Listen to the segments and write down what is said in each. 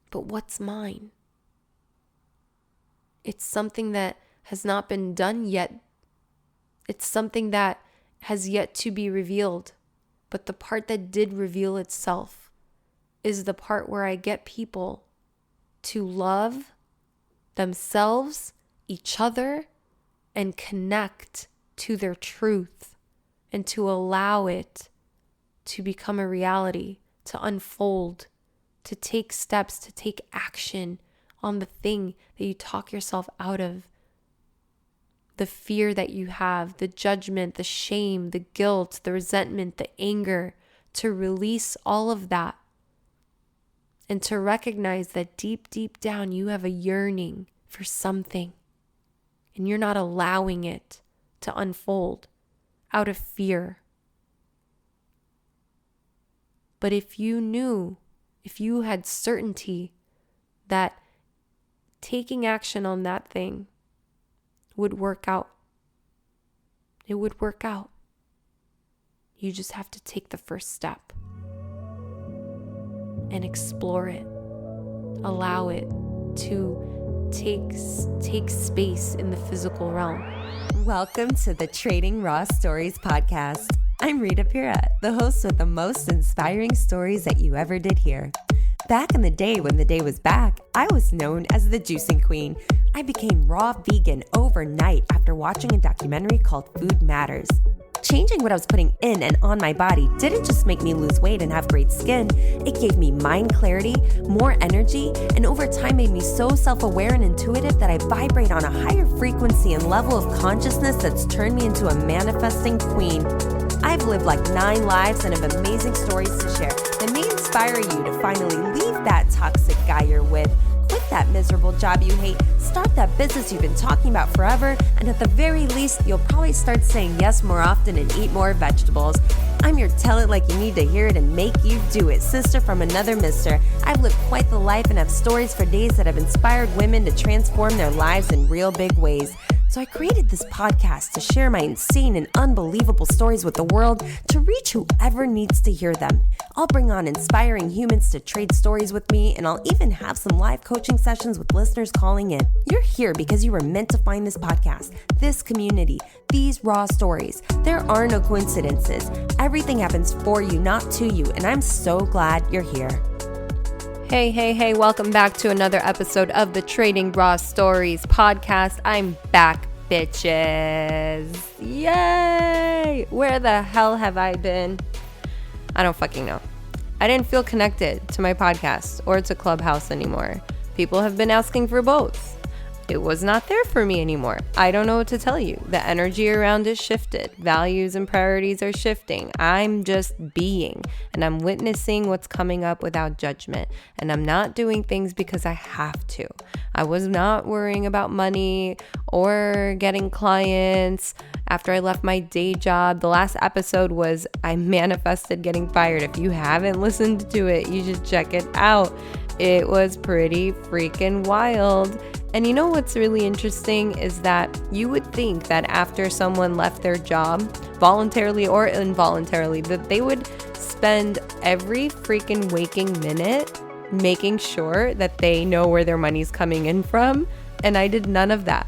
But what's mine? It's something that has not been done yet. It's something that has yet to be revealed. But the part that did reveal itself is the part where I get people to love themselves, each other, and connect to their truth and to allow it to become a reality, to unfold, to take steps, to take action on the thing that you talk yourself out of. The fear that you have, the judgment, the shame, the guilt, the resentment, the anger, to release all of that and to recognize that deep, deep down you have a yearning for something and you're not allowing it to unfold out of fear. But if you knew, if you had certainty that taking action on that thing would work out, it would work out. You just have to take the first step and explore it. Allow it to take space in the physical realm. Welcome to the Trading Raw Stories podcast. I'm Rita Pira, the host with the most inspiring stories that you ever did hear. Back in the day when the day was back, I was known as the juicing queen. I became raw vegan overnight after watching a documentary called Food Matters. Changing what I was putting in and on my body didn't just make me lose weight and have great skin. It gave me mind clarity, more energy, and over time made me so self-aware and intuitive that I vibrate on a higher frequency and level of consciousness that's turned me into a manifesting queen. I've lived like 9 lives and have amazing stories to share that may inspire you to finally leave that toxic guy you're with, quit that miserable job you hate, start that business you've been talking about forever, and at the very least, you'll probably start saying yes more often and eat more vegetables. I'm your tell it like you need to hear it and make you do it, sister from another mister. I've lived quite the life and have stories for days that have inspired women to transform their lives in real big ways. So I created this podcast to share my insane and unbelievable stories with the world to reach whoever needs to hear them. I'll bring on inspiring humans to trade stories with me, and I'll even have some live coaching sessions with listeners calling in. You're here because you were meant to find this podcast, this community, these raw stories. There are no coincidences. Everything happens for you, not to you, and I'm so glad you're here. Hey, welcome back to another episode of the Trading Raw Stories podcast. I'm back, bitches. Yay! Where the hell have I been? I don't fucking know. I didn't feel connected to my podcast or to Clubhouse anymore. People have been asking for both. It was not there for me anymore. I don't know what to tell you. The energy around it shifted. Values and priorities are shifting. I'm just being, and I'm witnessing what's coming up without judgment. And I'm not doing things because I have to. I was not worrying about money or getting clients after I left my day job. The last episode was I manifested getting fired. If you haven't listened to it, you should check it out. It was pretty freaking wild. And you know what's really interesting is that you would think that after someone left their job, voluntarily or involuntarily, that they would spend every freaking waking minute making sure that they know where their money's coming in from. And I did none of that.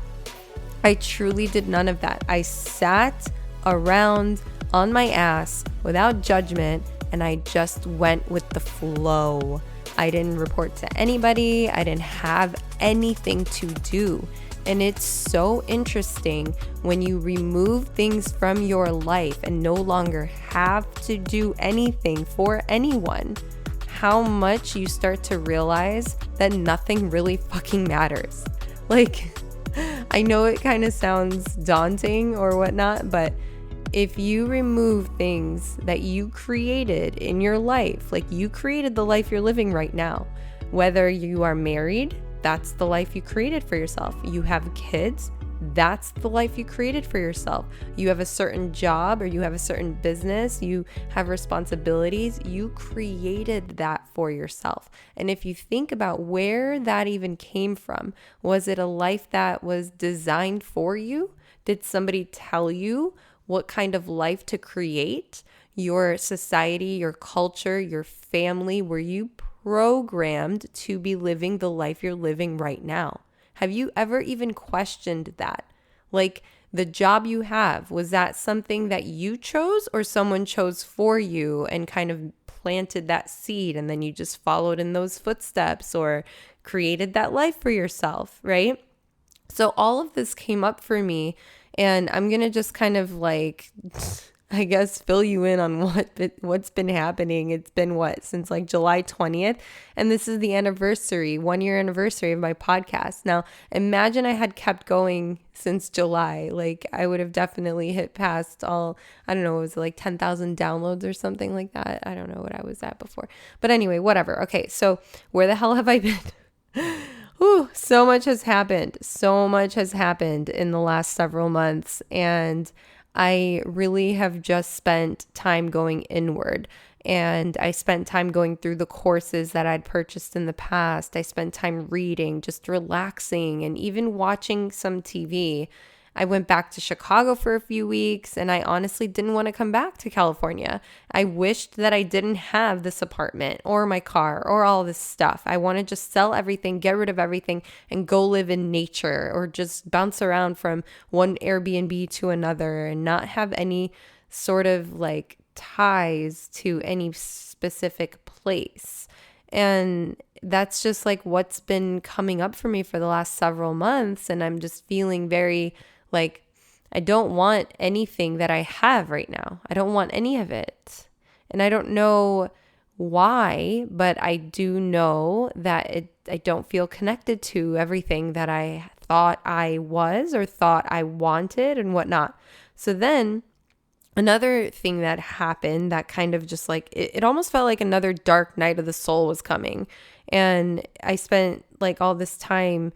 I truly did none of that. I sat around on my ass without judgment, and I just went with the flow. I didn't report to anybody. I didn't have anything to do. And it's so interesting when you remove things from your life and no longer have to do anything for anyone, how much you start to realize that nothing really fucking matters. Like, I know it kind of sounds daunting or whatnot, but if you remove things that you created in your life, like you created the life you're living right now, whether you are married, that's the life you created for yourself. You have kids, that's the life you created for yourself. You have a certain job or you have a certain business, you have responsibilities, you created that for yourself. And if you think about where that even came from, was it a life that was designed for you? Did somebody tell you what kind of life to create? Your society, your culture, your family, were you programmed to be living the life you're living right now? Have you ever even questioned that? Like the job you have, was that something that you chose or someone chose for you and kind of planted that seed and then you just followed in those footsteps or created that life for yourself, right? So all of this came up for me, and I'm going to just kind of like, I guess, fill you in on what's been happening. It's been since like July 20th, and this is the 1-year anniversary of my podcast. Now, imagine I had kept going since July. Like I would have definitely hit past I don't know, it was like 10,000 downloads or something like that. I don't know what I was at before. But anyway, whatever. Okay, so where the hell have I been? Whew, so much has happened. So much has happened in the last several months. And I really have just spent time going inward. And I spent time going through the courses that I'd purchased in the past. I spent time reading, just relaxing, and even watching some TV. I went back to Chicago for a few weeks, and I honestly didn't want to come back to California. I wished that I didn't have this apartment or my car or all this stuff. I want to just sell everything, get rid of everything, and go live in nature or just bounce around from one Airbnb to another and not have any sort of like ties to any specific place. And that's just like what's been coming up for me for the last several months. And I'm just feeling very like, I don't want anything that I have right now. I don't want any of it. And I don't know why, but I do know that I don't feel connected to everything that I thought I was or thought I wanted and whatnot. So then another thing that happened that kind of just like, it almost felt like another dark night of the soul was coming. And I spent like all this time,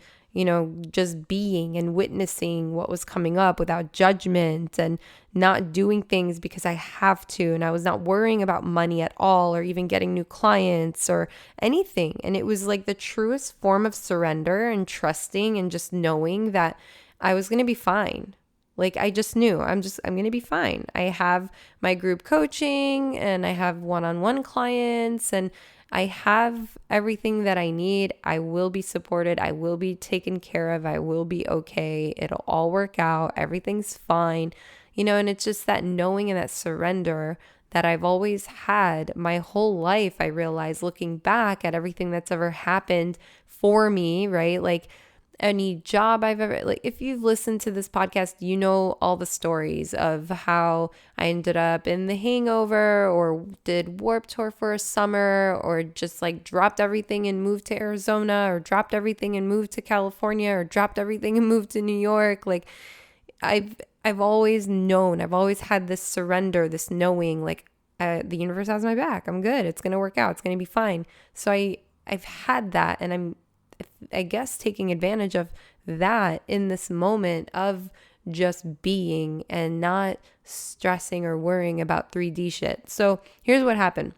just being and witnessing what was coming up without judgment and not doing things because I have to. And I was not worrying about money at all or even getting new clients or anything. And it was like the truest form of surrender and trusting and just knowing that I was going to be fine. Like I just knew I'm going to be fine. I have my group coaching and I have one-on-one clients and I have everything that I need. I will be supported. I will be taken care of. I will be okay. It'll all work out. Everything's fine. And it's just that knowing and that surrender that I've always had my whole life. I realize looking back at everything that's ever happened for me, right? Like any job I've ever, like if you've listened to this podcast, you know all the stories of how I ended up in The Hangover or did Warped Tour for a summer or just like dropped everything and moved to Arizona or dropped everything and moved to California or dropped everything and moved to New York. Like I've always known, I've always had this surrender, this knowing like the universe has my back. I'm good. It's going to work out. It's going to be fine. So I've had that, and I guess taking advantage of that in this moment of just being and not stressing or worrying about 3D shit. So here's what happened.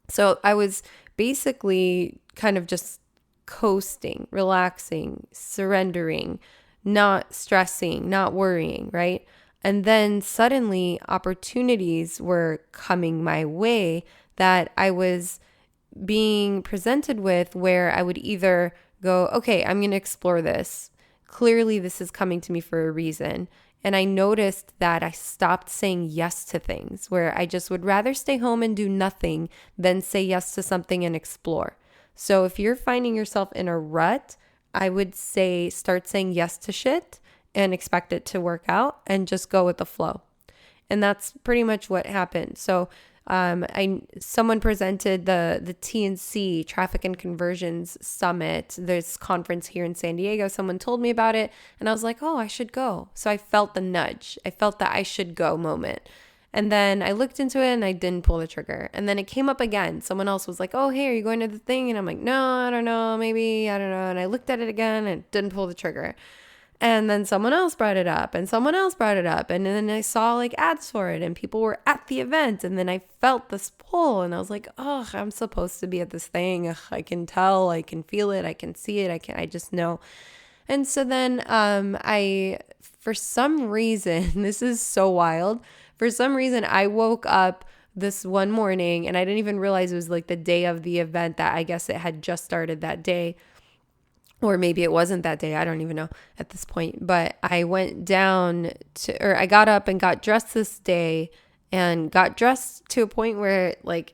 So I was basically kind of just coasting, relaxing, surrendering, not stressing, not worrying, right? And then suddenly opportunities were coming my way that I was being presented with where I would either go, okay, I'm going to explore this. Clearly, this is coming to me for a reason. And I noticed that I stopped saying yes to things where I just would rather stay home and do nothing than say yes to something and explore. So if you're finding yourself in a rut, I would say start saying yes to shit and expect it to work out and just go with the flow. And that's pretty much what happened. So someone presented the TNC Traffic and Conversions Summit, this conference here in San Diego. Someone told me about it and I was like, oh, I should go. So I felt the nudge. I felt that I should go moment. And then I looked into it and I didn't pull the trigger. And then it came up again. Someone else was like, oh, hey, are you going to the thing? And I'm like, no, I don't know. Maybe, I don't know. And I looked at it again and didn't pull the trigger. And then someone else brought it up and someone else brought it up. And then I saw like ads for it and people were at the event. And then I felt this pull and I was like, oh, I'm supposed to be at this thing. Ugh, I can tell, I can feel it. I can see it. I just know. And so then for some reason, this is so wild. For some reason, I woke up this one morning, and I didn't even realize it was like the day of the event, that I guess it had just started that day. Or maybe it wasn't that day. I don't even know at this point. But I I got up and got dressed this day, and got dressed to a point where like,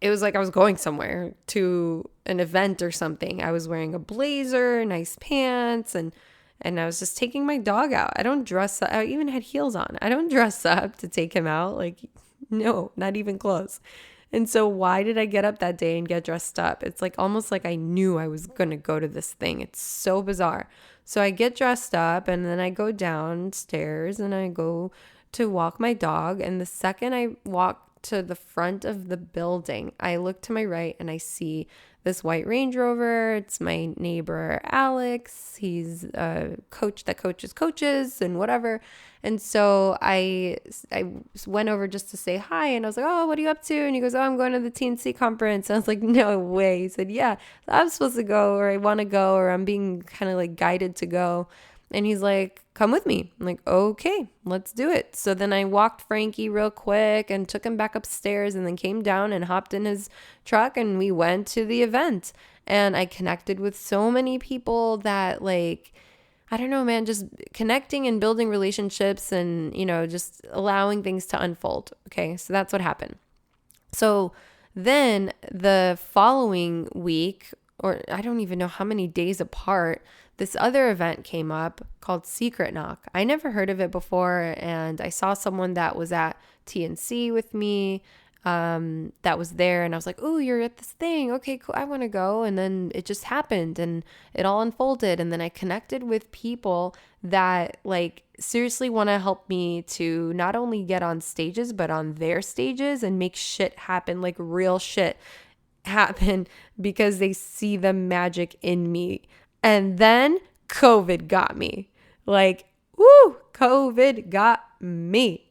it was like I was going somewhere to an event or something. I was wearing a blazer, nice pants, and I was just taking my dog out. I don't dress up. I even had heels on. I don't dress up to take him out. Like, no, not even close. And so why did I get up that day and get dressed up? It's like almost like I knew I was going to go to this thing. It's so bizarre. So I get dressed up, and then I go downstairs and I go to walk my dog. And the second I walk to the front of the building, I look to my right and I see this white Range Rover. It's my neighbor, Alex. He's a coach that coaches coaches and whatever. And so I went over just to say hi, and I was like, oh, what are you up to? And he goes, oh, I'm going to the TNC conference. And I was like, no way. He said, yeah, I'm supposed to go, or I want to go, or I'm being kind of like guided to go. And he's like, come with me. I'm like, okay, let's do it. So then I walked Frankie real quick and took him back upstairs, and then came down and hopped in his truck, and we went to the event. And I connected with so many people that, like, I don't know, man, just connecting and building relationships and, you know, just allowing things to unfold. Okay, so that's what happened. So then the following week, or I don't even know how many days apart, this other event came up called Secret Knock. I never heard of it before, and I saw someone that was at TNC with me that was there, and I was like, oh, you're at this thing. Okay, cool. I want to go. And then it just happened, and it all unfolded. And then I connected with people that like seriously want to help me to not only get on stages, but on their stages and make shit happen, like real shit happen, because they see the magic in me. And then COVID got me. Like, woo, COVID got me.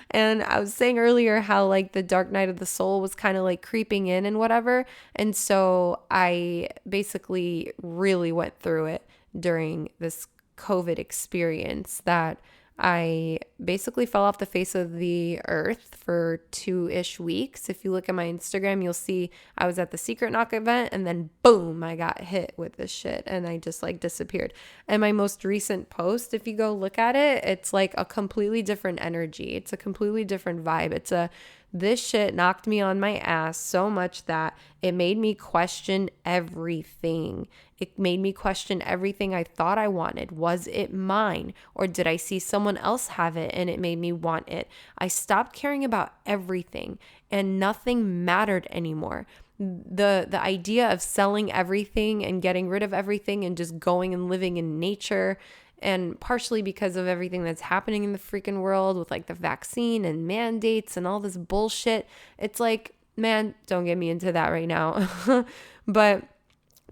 And I was saying earlier how like the dark night of the soul was kind of like creeping in and whatever. And so I basically really went through it during this COVID experience, that I basically fell off the face of the earth for 2-ish weeks. If you look at my Instagram, you'll see I was at the Secret Knock event, and then boom, I got hit with this shit, and I just like disappeared. And my most recent post, if you go look at it, it's like a completely different energy. It's a completely different vibe. This shit knocked me on my ass so much that it made me question everything. It made me question everything I thought I wanted. Was it mine? Or did I see someone else have it and it made me want it? I stopped caring about everything, and nothing mattered anymore. The idea of selling everything and getting rid of everything and just going and living in nature, and partially because of everything that's happening in the freaking world with like the vaccine and mandates and all this bullshit. It's like, man, don't get me into that right now. But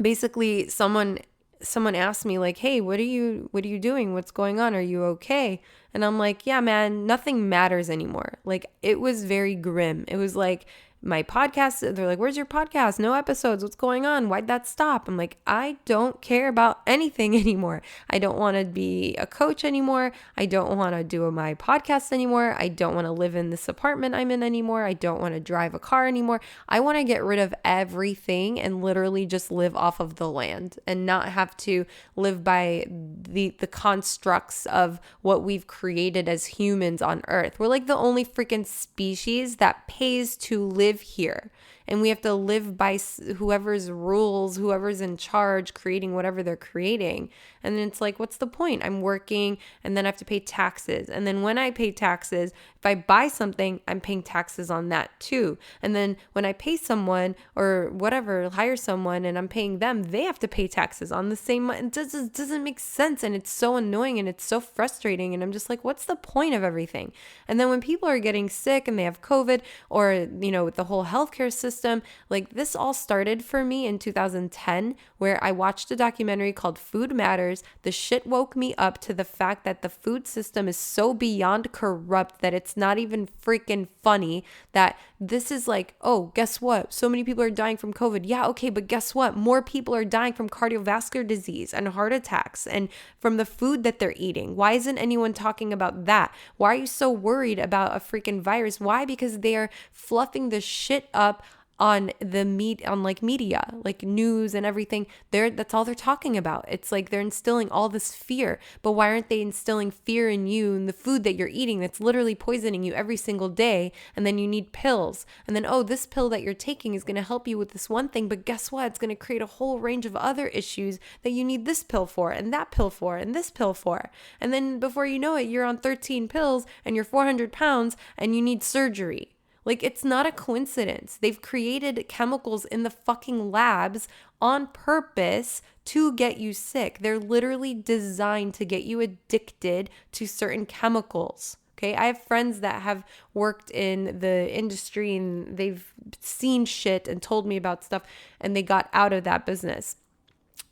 basically someone asked me like, hey, what are you doing? What's going on? Are you okay? And I'm like, yeah, man, nothing matters anymore. Like, it was very grim. It was like, my podcast, they're like, where's your podcast? No episodes. What's going on? Why'd that stop? I'm like, I don't care about anything anymore. I don't want to be a coach anymore. I don't want to do my podcast anymore. I don't want to live in this apartment I'm in anymore. I don't want to drive a car anymore. I want to get rid of everything and literally just live off of the land and not have to live by the constructs of what we've created as humans on Earth. We're like the only freaking species that pays to live here, and we have to live by whoever's rules, whoever's in charge, creating whatever they're creating. And then it's like, what's the point? I'm working, and then I have to pay taxes. And then when I pay taxes, if I buy something, I'm paying taxes on that too. And then when I pay someone or whatever, hire someone, and I'm paying them, they have to pay taxes on the same. It doesn't make sense, and it's so annoying, and it's so frustrating. And I'm just like, what's the point of everything? And then when people are getting sick and they have COVID, or with the whole healthcare system, like this all started for me in 2010, where I watched a documentary called Food Matters. The shit woke me up to the fact that the food system is so beyond corrupt that it's not even freaking funny, that this is like, oh, guess what? So many people are dying from COVID. Yeah, okay, but guess what? More people are dying from cardiovascular disease and heart attacks and from the food that they're eating. Why isn't anyone talking about that? Why are you so worried about a freaking virus? Why? Because they are fluffing the shit up on the media, like news and everything. That's all they're talking about. It's like they're instilling all this fear. But why aren't they instilling fear in you and the food that you're eating that's literally poisoning you every single day? And then you need pills. And then, oh, this pill that you're taking is going to help you with this one thing, but guess what? It's going to create a whole range of other issues that you need this pill for and that pill for and this pill for. And then before you know it, you're on 13 pills and you're 400 pounds and you need surgery. Like, it's not a coincidence. They've created chemicals in the fucking labs on purpose to get you sick. They're literally designed to get you addicted to certain chemicals. Okay, I have friends that have worked in the industry and they've seen shit and told me about stuff and they got out of that business.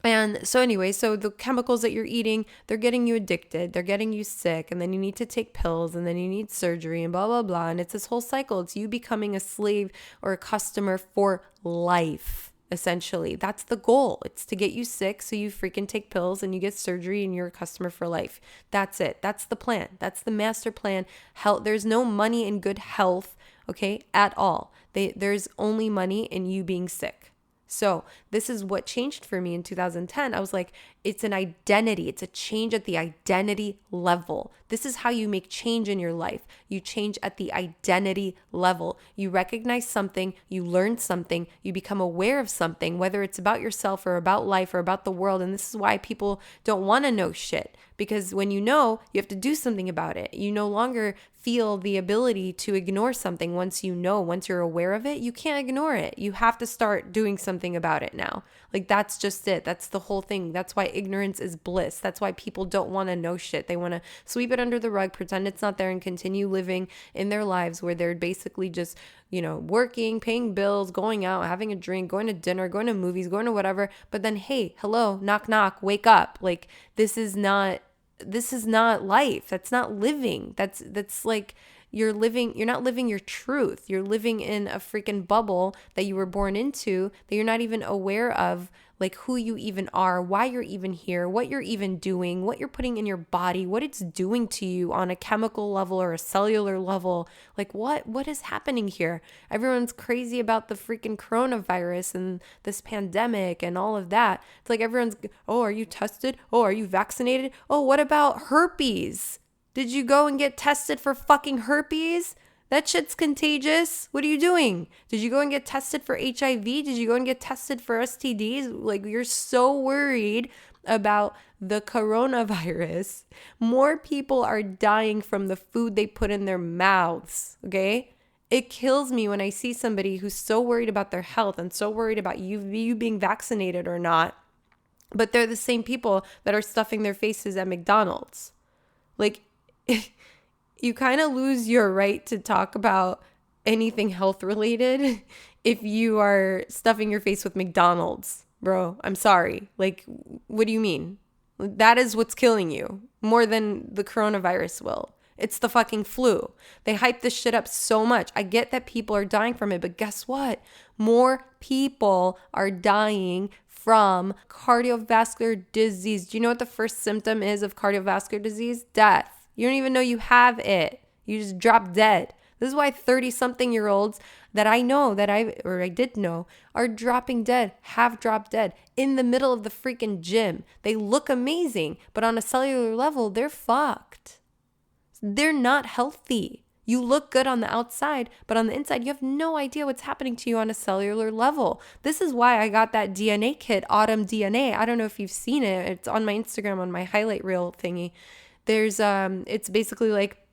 And so anyway, so the chemicals that you're eating, they're getting you addicted, they're getting you sick, and then you need to take pills, and then you need surgery, and blah, blah, blah. And it's this whole cycle. It's you becoming a slave or a customer for life, essentially. That's the goal. It's to get you sick so you freaking take pills and you get surgery and you're a customer for life. That's it. That's the plan. That's the master plan. There's no money in good health, okay, at all. There's only money in you being sick. So this is what changed for me in 2010. I was like, it's an identity. It's a change at the identity level. This is how you make change in your life. You change at the identity level. You recognize something, you learn something, you become aware of something, whether it's about yourself or about life or about the world. And this is why people don't want to know shit. Because when you know, you have to do something about it. You no longer feel the ability to ignore something once you know, once you're aware of it. You can't ignore it. You have to start doing something about it now. Like, that's just it. That's the whole thing. That's why ignorance is bliss. That's why people don't want to know shit. They want to sweep it under the rug, pretend it's not there, and continue living in their lives where they're basically just, working, paying bills, going out, having a drink, going to dinner, going to movies, going to whatever. But then, hey, hello, knock, knock, wake up. Like, this is not life. That's not living. That's like you're not living your truth. You're living in a freaking bubble that you were born into that you're not even aware of, like who you even are, why you're even here, what you're even doing, what you're putting in your body, what it's doing to you on a chemical level or a cellular level. Like what is happening here? Everyone's crazy about the freaking coronavirus and this pandemic and all of that. It's like everyone's, oh, are you tested? Oh, are you vaccinated? Oh, what about herpes? Did you go and get tested for fucking herpes? That shit's contagious. What are you doing? Did you go and get tested for HIV? Did you go and get tested for STDs? Like, you're so worried about the coronavirus. More people are dying from the food they put in their mouths, okay? It kills me when I see somebody who's so worried about their health and so worried about you being vaccinated or not, but they're the same people that are stuffing their faces at McDonald's. Like, you kind of lose your right to talk about anything health related if you are stuffing your face with McDonald's, bro. I'm sorry. Like, what do you mean? That is what's killing you more than the coronavirus will. It's the fucking flu. They hype this shit up so much. I get that people are dying from it, but guess what? More people are dying from cardiovascular disease. Do you know what the first symptom is of cardiovascular disease? Death. You don't even know you have it. You just drop dead. This is why 30-something-year-olds that I know, I did know, are dropping dead, have dropped dead in the middle of the freaking gym. They look amazing, but on a cellular level, they're fucked. They're not healthy. You look good on the outside, but on the inside, you have no idea what's happening to you on a cellular level. This is why I got that DNA kit, Autumn DNA. I don't know if you've seen it. It's on my Instagram, on my highlight reel thingy. There's, it's basically like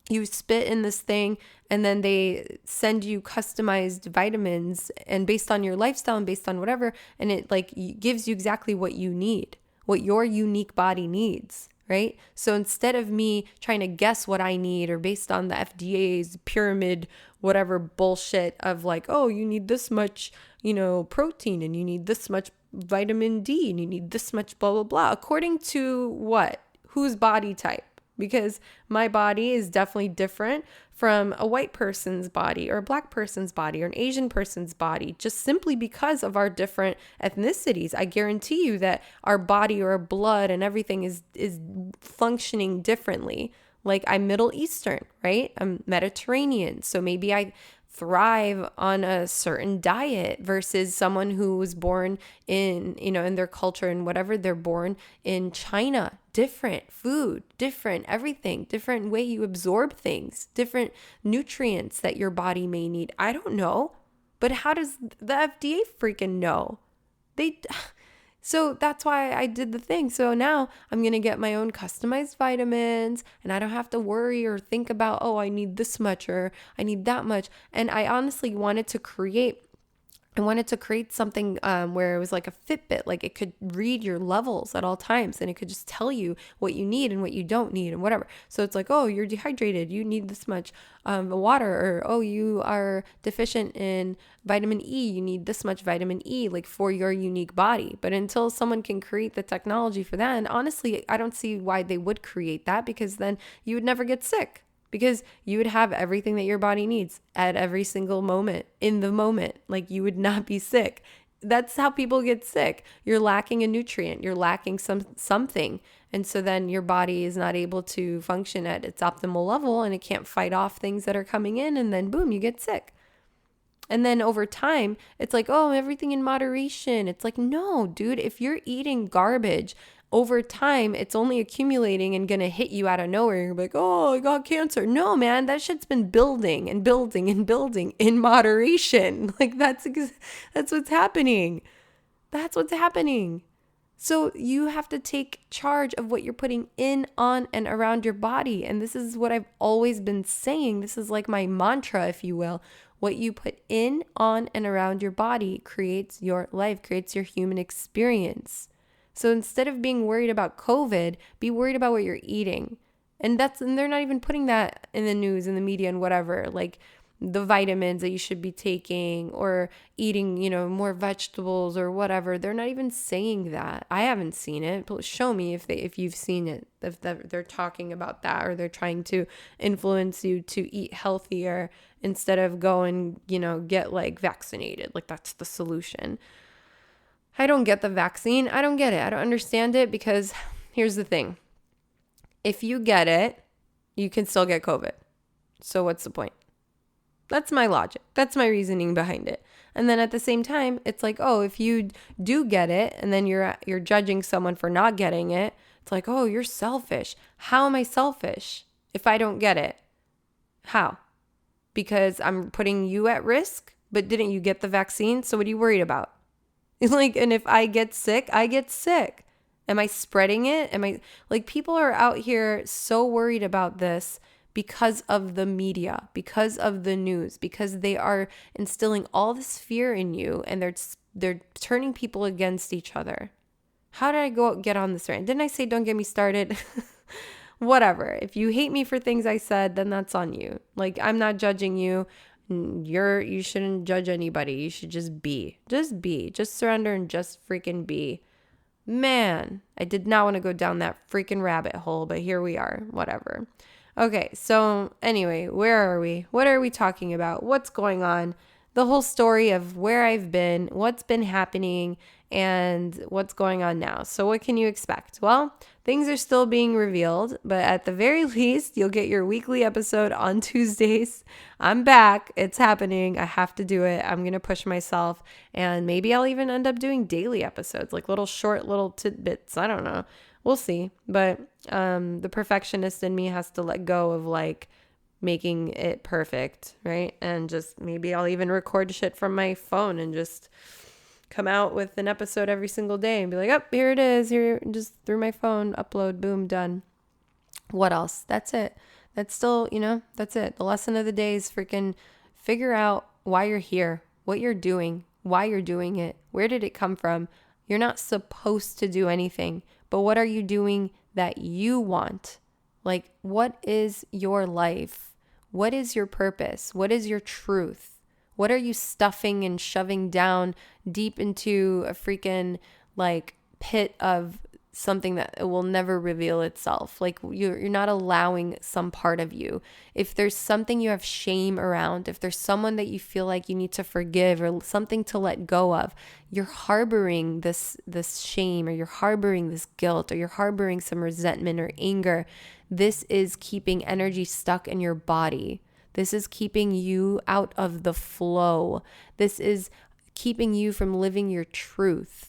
you spit in this thing and then they send you customized vitamins and based on your lifestyle and based on whatever. And it like gives you exactly what you need, what your unique body needs, right? So instead of me trying to guess what I need or based on the FDA's pyramid, whatever bullshit of like, oh, you need this much, protein and you need this much vitamin D and you need this much blah, blah, blah. According to what? Whose body type? because my body is definitely different from a white person's body or a black person's body or an Asian person's body, just simply because of our different ethnicities. I guarantee you that our body or our blood and everything is functioning differently. Like I'm Middle Eastern, right? I'm Mediterranean. So maybe I thrive on a certain diet versus someone who was born in, in their culture and whatever they're born in China. Different food, different everything, different way you absorb things, different nutrients that your body may need. I don't know. But how does the FDA freaking know? So that's why I did the thing. So now I'm going to get my own customized vitamins and I don't have to worry or think about, oh, I need this much or I need that much. And I honestly wanted to create something where it was like a Fitbit, like it could read your levels at all times and it could just tell you what you need and what you don't need and whatever. So it's like, oh, you're dehydrated, you need this much water, or oh, you are deficient in vitamin E, you need this much vitamin E, like for your unique body. But until someone can create the technology for that, and honestly, I don't see why they would create that, because then you would never get sick. Because you would have everything that your body needs at every single moment, in the moment. Like you would not be sick. That's how people get sick. You're lacking a nutrient. You're lacking something. And so then your body is not able to function at its optimal level and it can't fight off things that are coming in. And then boom, you get sick. And then over time, it's like, oh, everything in moderation. It's like, no, dude, if you're eating garbage, over time, it's only accumulating and going to hit you out of nowhere. You're like, oh, I got cancer. No, man, that shit's been building and building and building in moderation. Like that's what's happening. That's what's happening. So you have to take charge of what you're putting in, on, and around your body. And this is what I've always been saying. This is like my mantra, if you will. What you put in, on, and around your body creates your life, creates your human experience. So instead of being worried about COVID, be worried about what you're eating. And they're not even putting that in the news, in the media and whatever, like the vitamins that you should be taking or eating, more vegetables or whatever. They're not even saying that. I haven't seen it. Show me if you've seen it, if they're talking about that, or they're trying to influence you to eat healthier instead of go and, get like vaccinated. Like that's the solution. I don't get the vaccine. I don't get it. I don't understand it, because here's the thing. If you get it, you can still get COVID. So what's the point? That's my logic. That's my reasoning behind it. And then at the same time, it's like, oh, if you do get it and then you're judging someone for not getting it, it's like, oh, you're selfish. How am I selfish if I don't get it? How? Because I'm putting you at risk, but didn't you get the vaccine? So what are you worried about? Like, and if I get sick, I get sick. Am I spreading it? People are out here so worried about this because of the media, because of the news, because they are instilling all this fear in you, and they're turning people against each other. How did I get on this rant? Didn't I say don't get me started? Whatever. If you hate me for things I said, then that's on you. Like, I'm not judging you. You shouldn't judge anybody. You should just be. Just surrender and just freaking be. Man, I did not want to go down that freaking rabbit hole, but here we are. Whatever. Okay, so anyway, where are we? What are we talking about? What's going on? The whole story of where I've been, what's been happening, and what's going on now. So what can you expect? Well, things are still being revealed, but at the very least, you'll get your weekly episode on Tuesdays. I'm back. It's happening. I have to do it. I'm going to push myself, and maybe I'll even end up doing daily episodes, like little tidbits. I don't know. We'll see. But the perfectionist in me has to let go of like making it perfect, right? And just maybe I'll even record shit from my phone and just come out with an episode every single day and be like, oh, here it is. Here, just through my phone, upload, boom, done. What else? That's it. That's still, that's it. The lesson of the day is freaking figure out why you're here, what you're doing, why you're doing it. Where did it come from? You're not supposed to do anything, but what are you doing that you want? Like, what is your life? What is your purpose? What is your truth? What are you stuffing and shoving down deep into a freaking like pit of something that it will never reveal itself. Like you're not allowing some part of you. If there's something you have shame around, if there's someone that you feel like you need to forgive or something to let go of, you're harboring this shame, or you're harboring this guilt, or you're harboring some resentment or anger. This is keeping energy stuck in your body. This is keeping you out of the flow. This is keeping you from living your truth.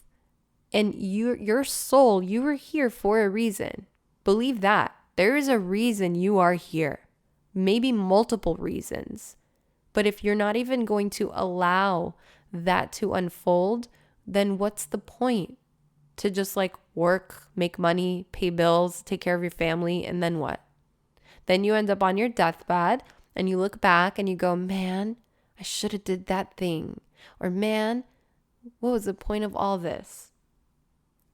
And your soul, you were here for a reason. Believe that. There is a reason you are here. Maybe multiple reasons. But if you're not even going to allow that to unfold, then what's the point? To just like work, make money, pay bills, take care of your family, and then what? Then you end up on your deathbed and you look back and you go, man, I should have did that thing. Or man, what was the point of all this?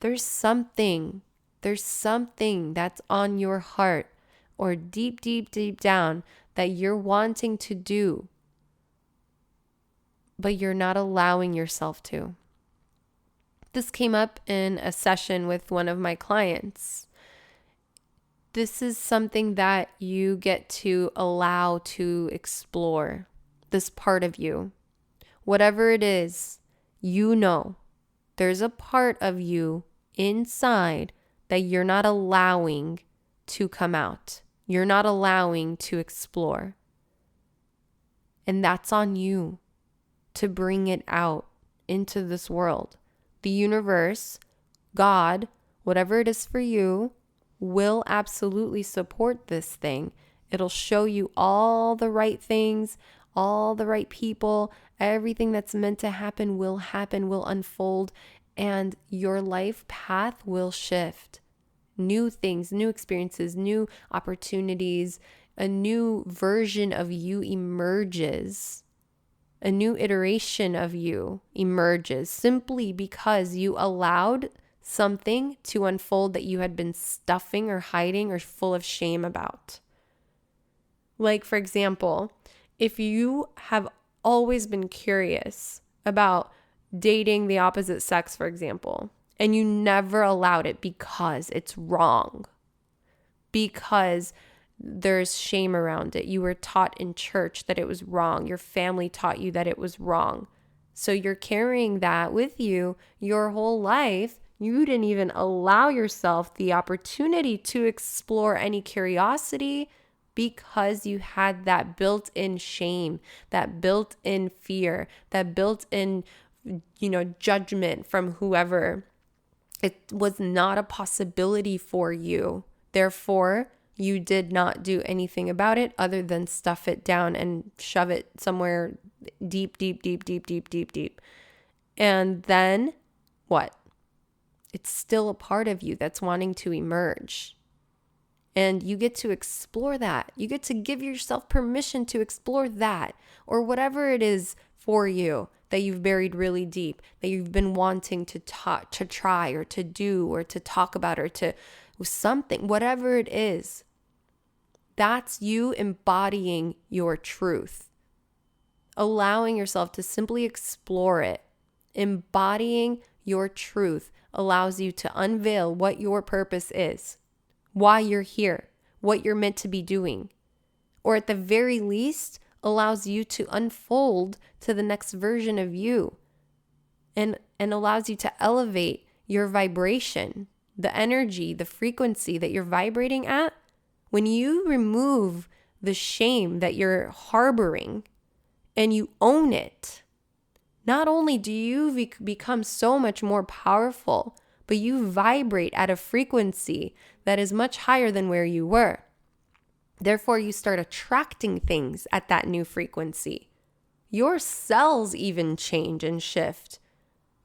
There's something that's on your heart or deep, deep, deep down that you're wanting to do, but you're not allowing yourself to. This came up in a session with one of my clients. This is something that you get to allow to explore, this part of you. Whatever it is, there's a part of you inside that you're not allowing to come out. You're not allowing to explore. And that's on you to bring it out into this world. The universe, God, whatever it is for you, will absolutely support this thing. It'll show you all the right things, all the right people. Everything that's meant to happen, will unfold, and your life path will shift. New things, new experiences, new opportunities, a new version of you emerges. A new iteration of you emerges simply because you allowed something to unfold that you had been stuffing or hiding or full of shame about. Like, for example, if you have always been curious about dating the opposite sex, for example, and you never allowed it because it's wrong, because there's shame around it. You were taught in church that it was wrong. Your family taught you that it was wrong. So you're carrying that with you your whole life. You didn't even allow yourself the opportunity to explore any curiosity because you had that built-in shame, that built-in fear, that built-in, judgment from whoever. It was not a possibility for you. Therefore, you did not do anything about it other than stuff it down and shove it somewhere deep, deep, deep, deep, deep, deep, deep. And then what? It's still a part of you that's wanting to emerge. And you get to explore that. You get to give yourself permission to explore that, or whatever it is for you that you've buried really deep, that you've been wanting to try or to do or to talk about or to something, whatever it is. That's you embodying your truth. Allowing yourself to simply explore it. Embodying your truth allows you to unveil what your purpose is, why you're here, what you're meant to be doing, or at the very least, allows you to unfold to the next version of you and allows you to elevate your vibration, the energy, the frequency that you're vibrating at. When you remove the shame that you're harboring and you own it, not only do you become so much more powerful, but you vibrate at a frequency that is much higher than where you were. Therefore, you start attracting things at that new frequency. Your cells even change and shift.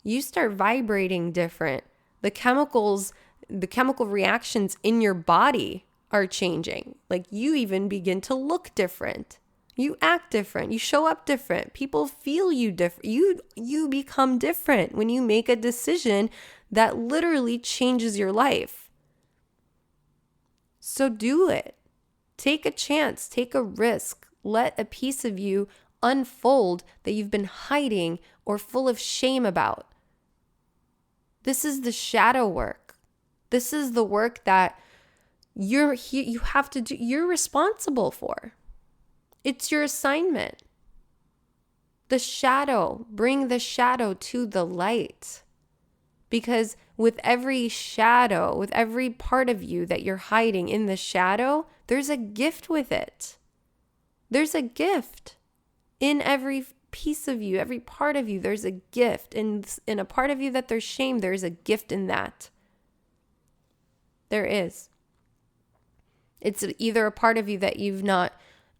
You start vibrating different. The chemical reactions in your body are changing. Like you even begin to look different. You act different. You show up different. People feel you different. You become different when you make a decision that literally changes your life. So do it. Take a chance. Take a risk. Let a piece of you unfold that you've been hiding or full of shame about. This is the shadow work. This is the work that you have to do. You're responsible for. It's your assignment. The shadow, bring the shadow to the light. Because with every shadow, with every part of you that you're hiding in the shadow, there's a gift with it. There's a gift in every piece of you, every part of you. There's a gift. In a part of you that there's shame, there's a gift in that. There is. It's either a part of you that you've not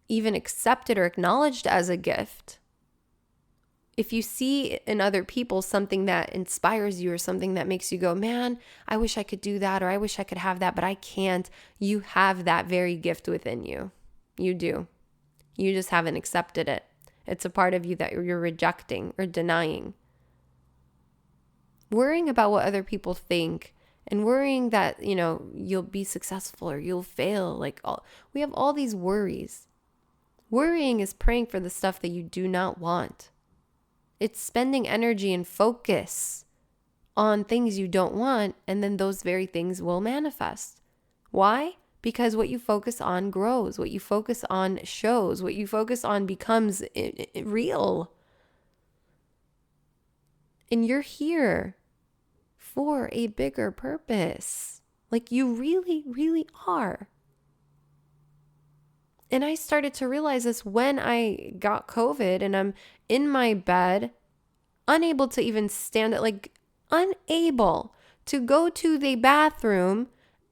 even accepted or acknowledged as a gift. If you see in other people something that inspires you or something that makes you go, man, I wish I could do that, or I wish I could have that, but I can't. You have that very gift within you. You do. You just haven't accepted it. It's a part of you that you're rejecting or denying. Worrying about what other people think and worrying that, you'll be successful or you'll fail. We have all these worries. Worrying is praying for the stuff that you do not want. It's spending energy and focus on things you don't want, and then those very things will manifest. Why? Because what you focus on grows. What you focus on shows. What you focus on becomes real. And you're here for a bigger purpose. You really, really are. And I started to realize this when I got COVID and I'm in my bed, unable to even stand it, unable to go to the bathroom,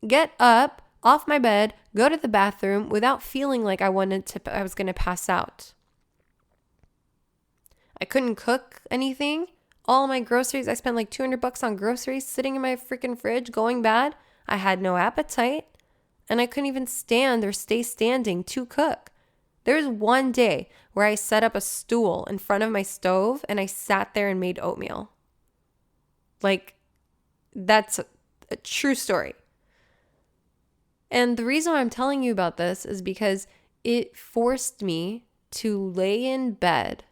get up off my bed, go to the bathroom without feeling like I was going to pass out. I couldn't cook anything. All my groceries, I spent $200 on groceries sitting in my freaking fridge going bad. I had no appetite. And I couldn't even stand or stay standing to cook. There's one day where I set up a stool in front of my stove and I sat there and made oatmeal. That's a true story. And the reason why I'm telling you about this is because it forced me to lay in bed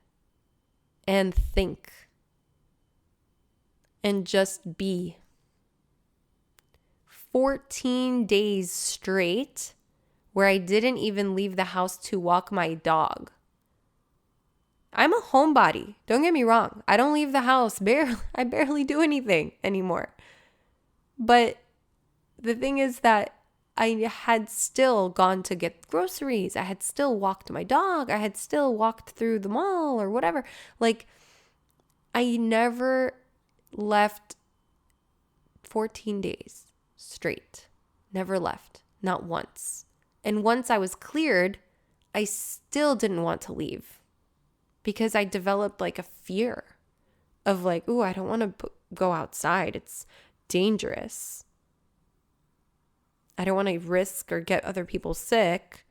and think and just be. 14 days straight where I didn't even leave the house to walk my dog. I'm a homebody. Don't get me wrong. I don't leave the house. I barely do anything anymore. But the thing is that I had still gone to get groceries. I had still walked my dog. I had still walked through the mall or whatever. I never left 14 days. Straight. Never left. Not once. And once I was cleared, I still didn't want to leave because I developed a fear of ooh, I don't want to go outside. It's dangerous. I don't want to risk or get other people sick,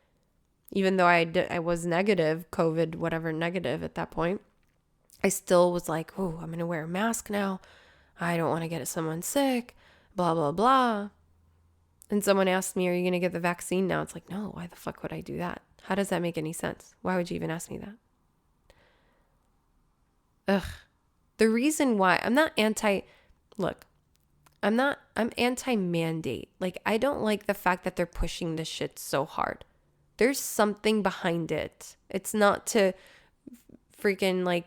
even though I was negative, COVID, whatever, negative at that point. I still was oh, I'm going to wear a mask now. I don't want to get someone sick. Blah, blah, blah. And someone asked me, are you going to get the vaccine now? It's no, why the fuck would I do that? How does that make any sense? Why would you even ask me that? The reason why I'm anti-mandate. I don't like the fact that they're pushing this shit so hard. There's something behind it. It's not to freaking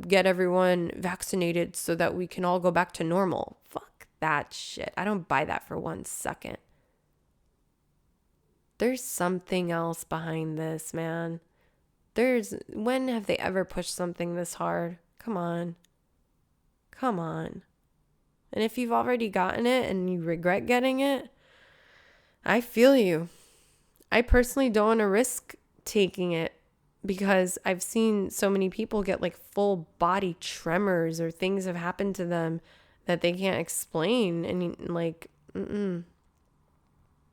get everyone vaccinated so that we can all go back to normal. Fuck that shit. I don't buy that for 1 second. There's something else behind this, man. When have they ever pushed something this hard? Come on. And if you've already gotten it and you regret getting it, I feel you. I personally don't want to risk taking it because I've seen so many people get full body tremors or things have happened to them that they can't explain. And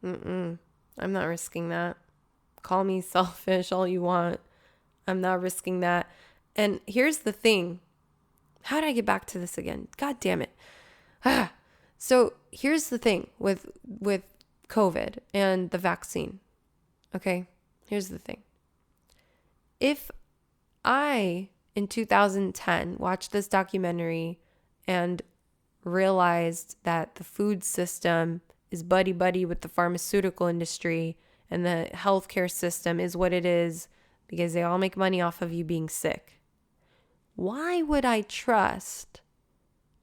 I'm not risking that. Call me selfish all you want. I'm not risking that. And here's the thing. How did I get back to this again? God damn it. So here's the thing with COVID and the vaccine. Okay? Here's the thing. If I, in 2010, watched this documentary and realized that the food system is buddy-buddy with the pharmaceutical industry and the healthcare system is what it is because they all make money off of you being sick. Why would I trust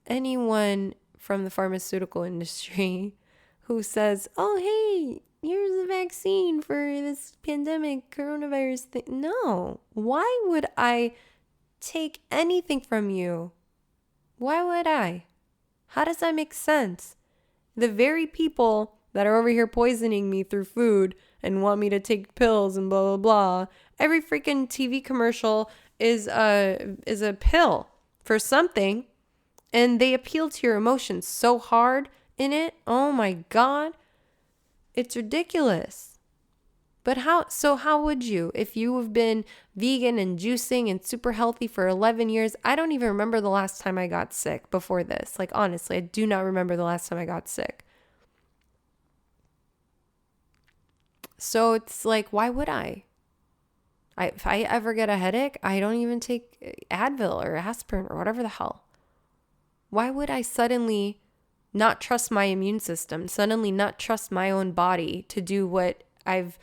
anyone from the pharmaceutical industry who says, oh, hey, here's a vaccine for this pandemic coronavirus thing? No. Why would I take anything from you? Why would I? How does that make sense? The very people that are over here poisoning me through food and want me to take pills and blah, blah, blah. Every freaking TV commercial is a pill for something. And they appeal to your emotions so hard in it. Oh my God. It's ridiculous. But how would you, if you have been vegan and juicing and super healthy for 11 years? I don't even remember the last time I got sick before this. Like, honestly, I do not remember the last time I got sick. So it's like, why would I? If I ever get a headache, I don't even take Advil or aspirin or whatever the hell. Why would I suddenly not trust my immune system, suddenly not trust my own body to do what I've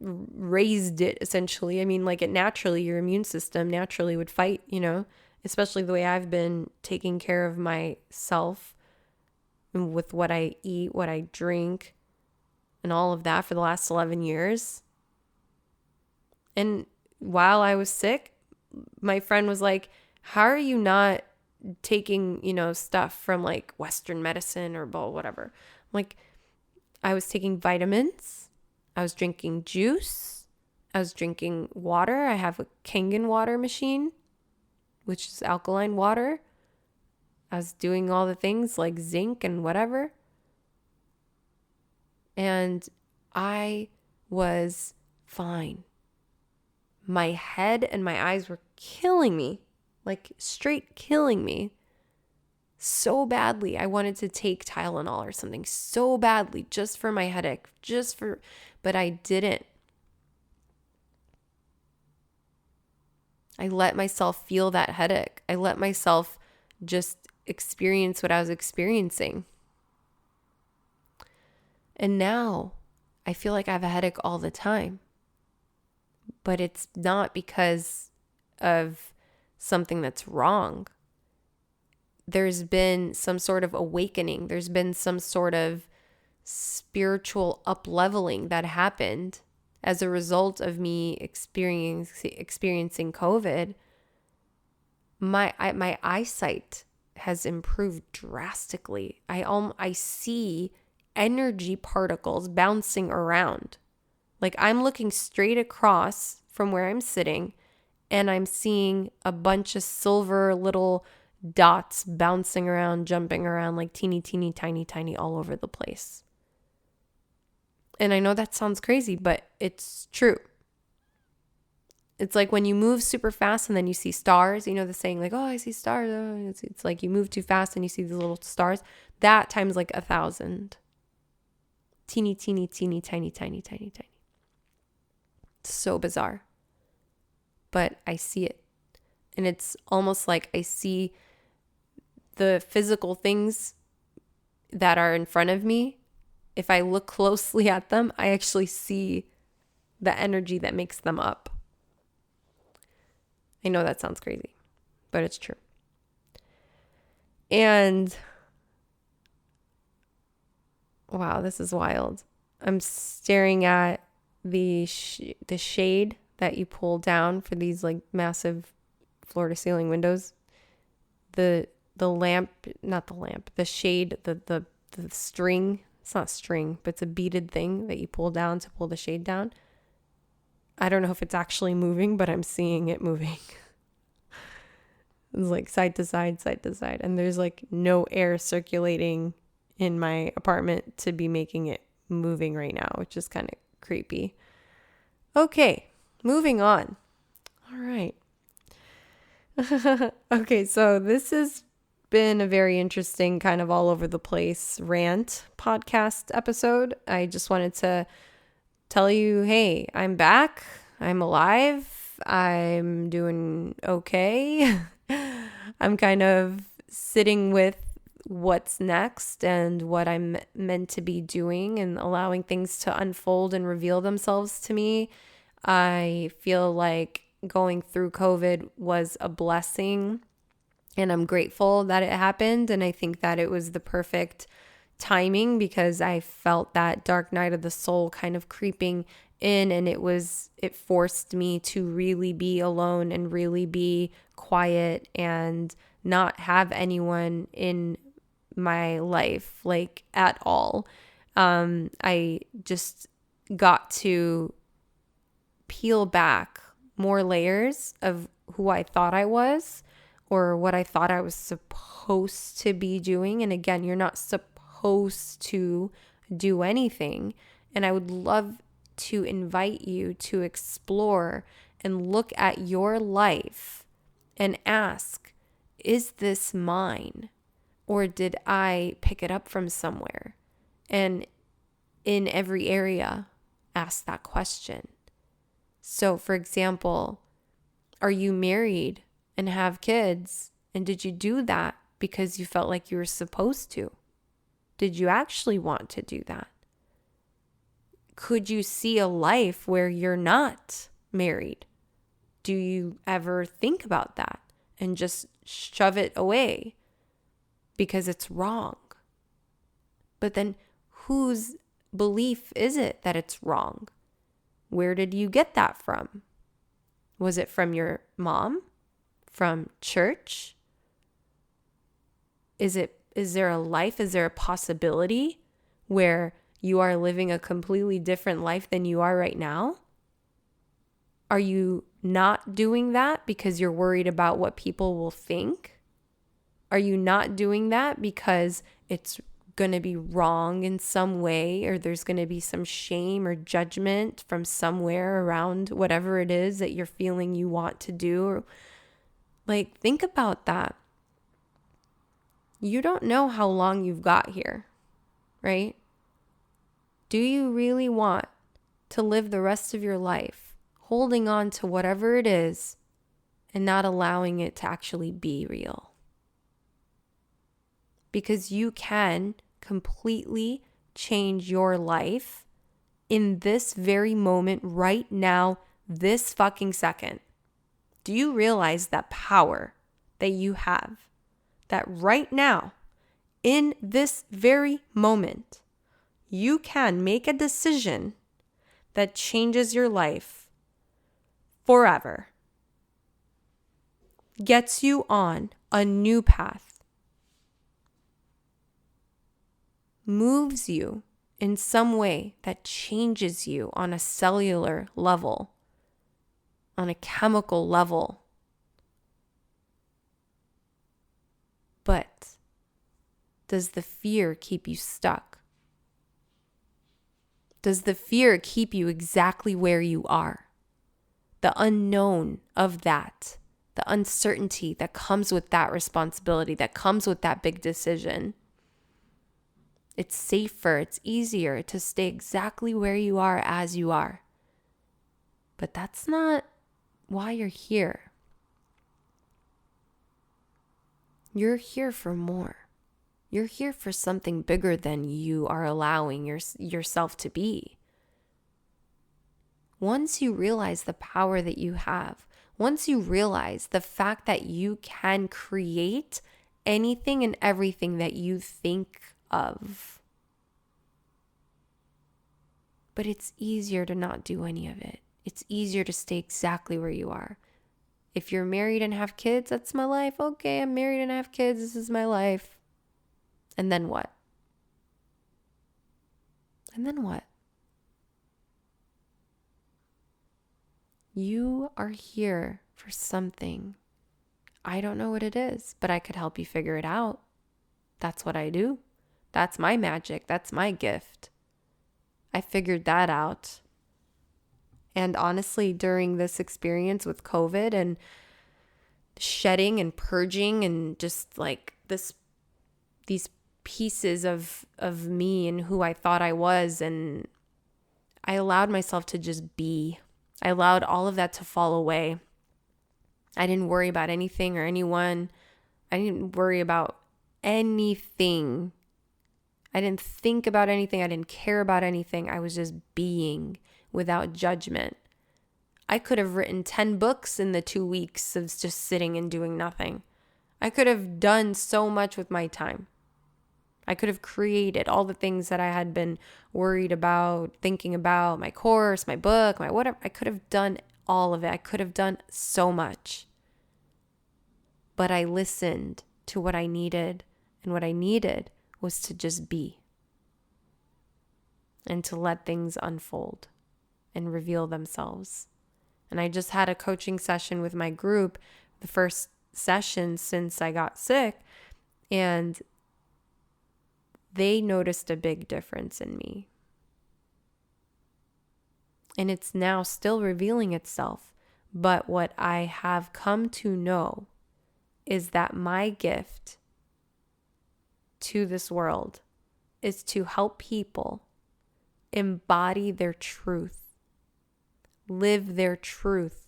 raised it, essentially? I mean, like, it naturally, your immune system naturally would fight, especially the way I've been taking care of myself and with what I eat, what I drink, and all of that for the last 11 years. And while I was sick, my friend was like, how are you not taking, stuff from like Western medicine or whatever? Like, I was taking vitamins. I was drinking juice. I was drinking water. I have a Kangen water machine, which is alkaline water. I was doing all the things like zinc and whatever. And I was fine. My head and my eyes were killing me, like straight killing me so badly. I wanted to take Tylenol or something so badly just for my headache, but I didn't. I let myself feel that headache. I let myself just experience what I was experiencing. And now I feel like I have a headache all the time. But it's not because of something that's wrong. There's been some sort of awakening. There's been some sort of spiritual up-leveling that happened as a result of me experiencing COVID. My eyesight has improved drastically. I see energy particles bouncing around. Like, I'm looking straight across from where I'm sitting and I'm seeing a bunch of silver little dots bouncing around, jumping around like teeny, tiny all over the place. And I know that sounds crazy, but it's true. It's like when you move super fast and then you see stars, the saying like, oh, I see stars. Oh, it's like you move too fast and you see these little stars. That times like 1,000. Teeny, tiny. It's so bizarre. But I see it. And it's almost like I see the physical things that are in front of me. If I look closely at them, I actually see the energy that makes them up. I know that sounds crazy, but it's true. And wow, this is wild. I'm staring at the shade that you pull down for these like massive floor to ceiling windows. The shade, the string. It's not string, but it's a beaded thing that you pull down to pull the shade down. I don't know if it's actually moving, but I'm seeing it moving. It's like side to side. And there's like no air circulating in my apartment to be making it moving right now, which is kind of creepy. Okay, moving on. All right. Okay, so this has been a very interesting kind of all over the place rant podcast episode. I just wanted to tell you, hey, I'm back. I'm alive. I'm doing okay. I'm kind of sitting with what's next and what I'm meant to be doing and allowing things to unfold and reveal themselves to me. I feel like going through COVID was a blessing, and I'm grateful that it happened. And I think that it was the perfect timing because I felt that dark night of the soul kind of creeping in, and it forced me to really be alone and really be quiet and not have anyone in my life, like, at all. I just got to peel back more layers of who I thought I was or what I thought I was supposed to be doing. And again, you're not supposed to do anything. And I would love to invite you to explore and look at your life and ask, is this mine? Or did I pick it up from somewhere? And in every area, ask that question. So, for example, are you married and have kids? And did you do that because you felt like you were supposed to? Did you actually want to do that? Could you see a life where you're not married? Do you ever think about that and just shove it away because it's wrong? But then whose belief is it that it's wrong? Where did you get that from? Was it from your mom? From church? Is there a life? Is there a possibility where you are living a completely different life than you are right now? Are you not doing that because you're worried about what people will think? Are you not doing that because it's going to be wrong in some way, or there's going to be some shame or judgment from somewhere around whatever it is that you're feeling you want to do? Like, think about that. You don't know how long you've got here, right? Do you really want to live the rest of your life holding on to whatever it is and not allowing it to actually be real? Because you can completely change your life in this very moment, right now, this fucking second. Do you realize that power that you have? That right now, in this very moment, you can make a decision that changes your life forever, gets you on a new path, moves you in some way that changes you on a cellular level, on a chemical level. But does the fear keep you stuck? Does the fear keep you exactly where you are? The unknown of that, the uncertainty that comes with that responsibility, that comes with that big decision. It's safer, it's easier to stay exactly where you are as you are. But that's not why you're here. You're here for more. You're here for something bigger than you are allowing yourself to be. Once you realize the power that you have, once you realize the fact that you can create anything and everything that you think of, but it's easier to not do any of it. It's easier to stay exactly where you are. If you're married and have kids, that's my life. Okay, I'm married and I have kids. This is my life. And then what? And then what? You are here for something. I don't know what it is, but I could help you figure it out. That's what I do. That's my magic. That's my gift. I figured that out. And honestly, during this experience with COVID and shedding and purging and just like these pieces of me and who I thought I was, and I allowed myself to just be. I allowed all of that to fall away. I didn't worry about anything or anyone. I didn't worry about anything. I didn't think about anything. I didn't care about anything. I was just being without judgment. I could have written 10 books in the 2 weeks of just sitting and doing nothing. I could have done so much with my time. I could have created all the things that I had been worried about, thinking about, my course, my book, my whatever. I could have done all of it. I could have done so much. But I listened to what I needed, and what I needed was to just be and to let things unfold and reveal themselves. And I just had a coaching session with my group, the first session since I got sick, and they noticed a big difference in me. And it's now still revealing itself. But what I have come to know is that my gift to this world is to help people embody their truth, live their truth,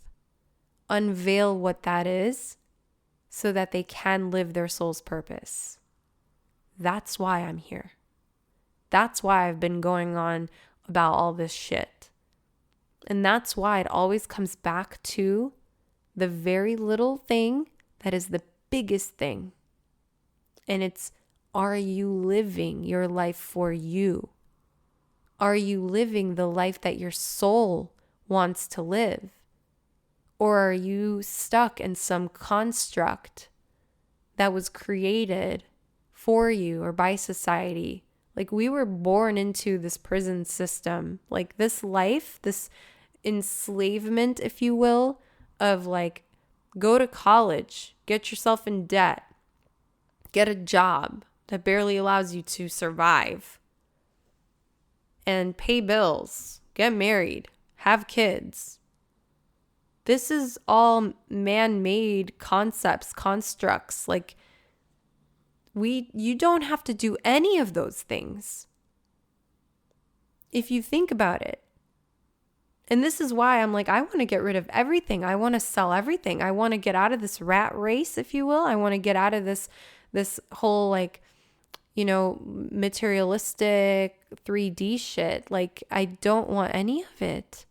unveil what that is so that they can live their soul's purpose. That's why I'm here. That's why I've been going on about all this shit. And that's why it always comes back to the very little thing that is the biggest thing. And it's, are you living your life for you? Are you living the life that your soul wants to live? Or are you stuck in some construct that was created for you or by society? Like, we were born into this prison system, like this life, this enslavement, if you will, of like, go to college, get yourself in debt, get a job that barely allows you to survive, and pay bills, get married, have kids. This is all man-made concepts, constructs. Like, you don't have to do any of those things if you think about it. And this is why I'm like, I want to get rid of everything. I want to sell everything. I want to get out of this rat race, if you will. I want to get out of this whole, like, you know, materialistic 3D shit. Like, I don't want any of it.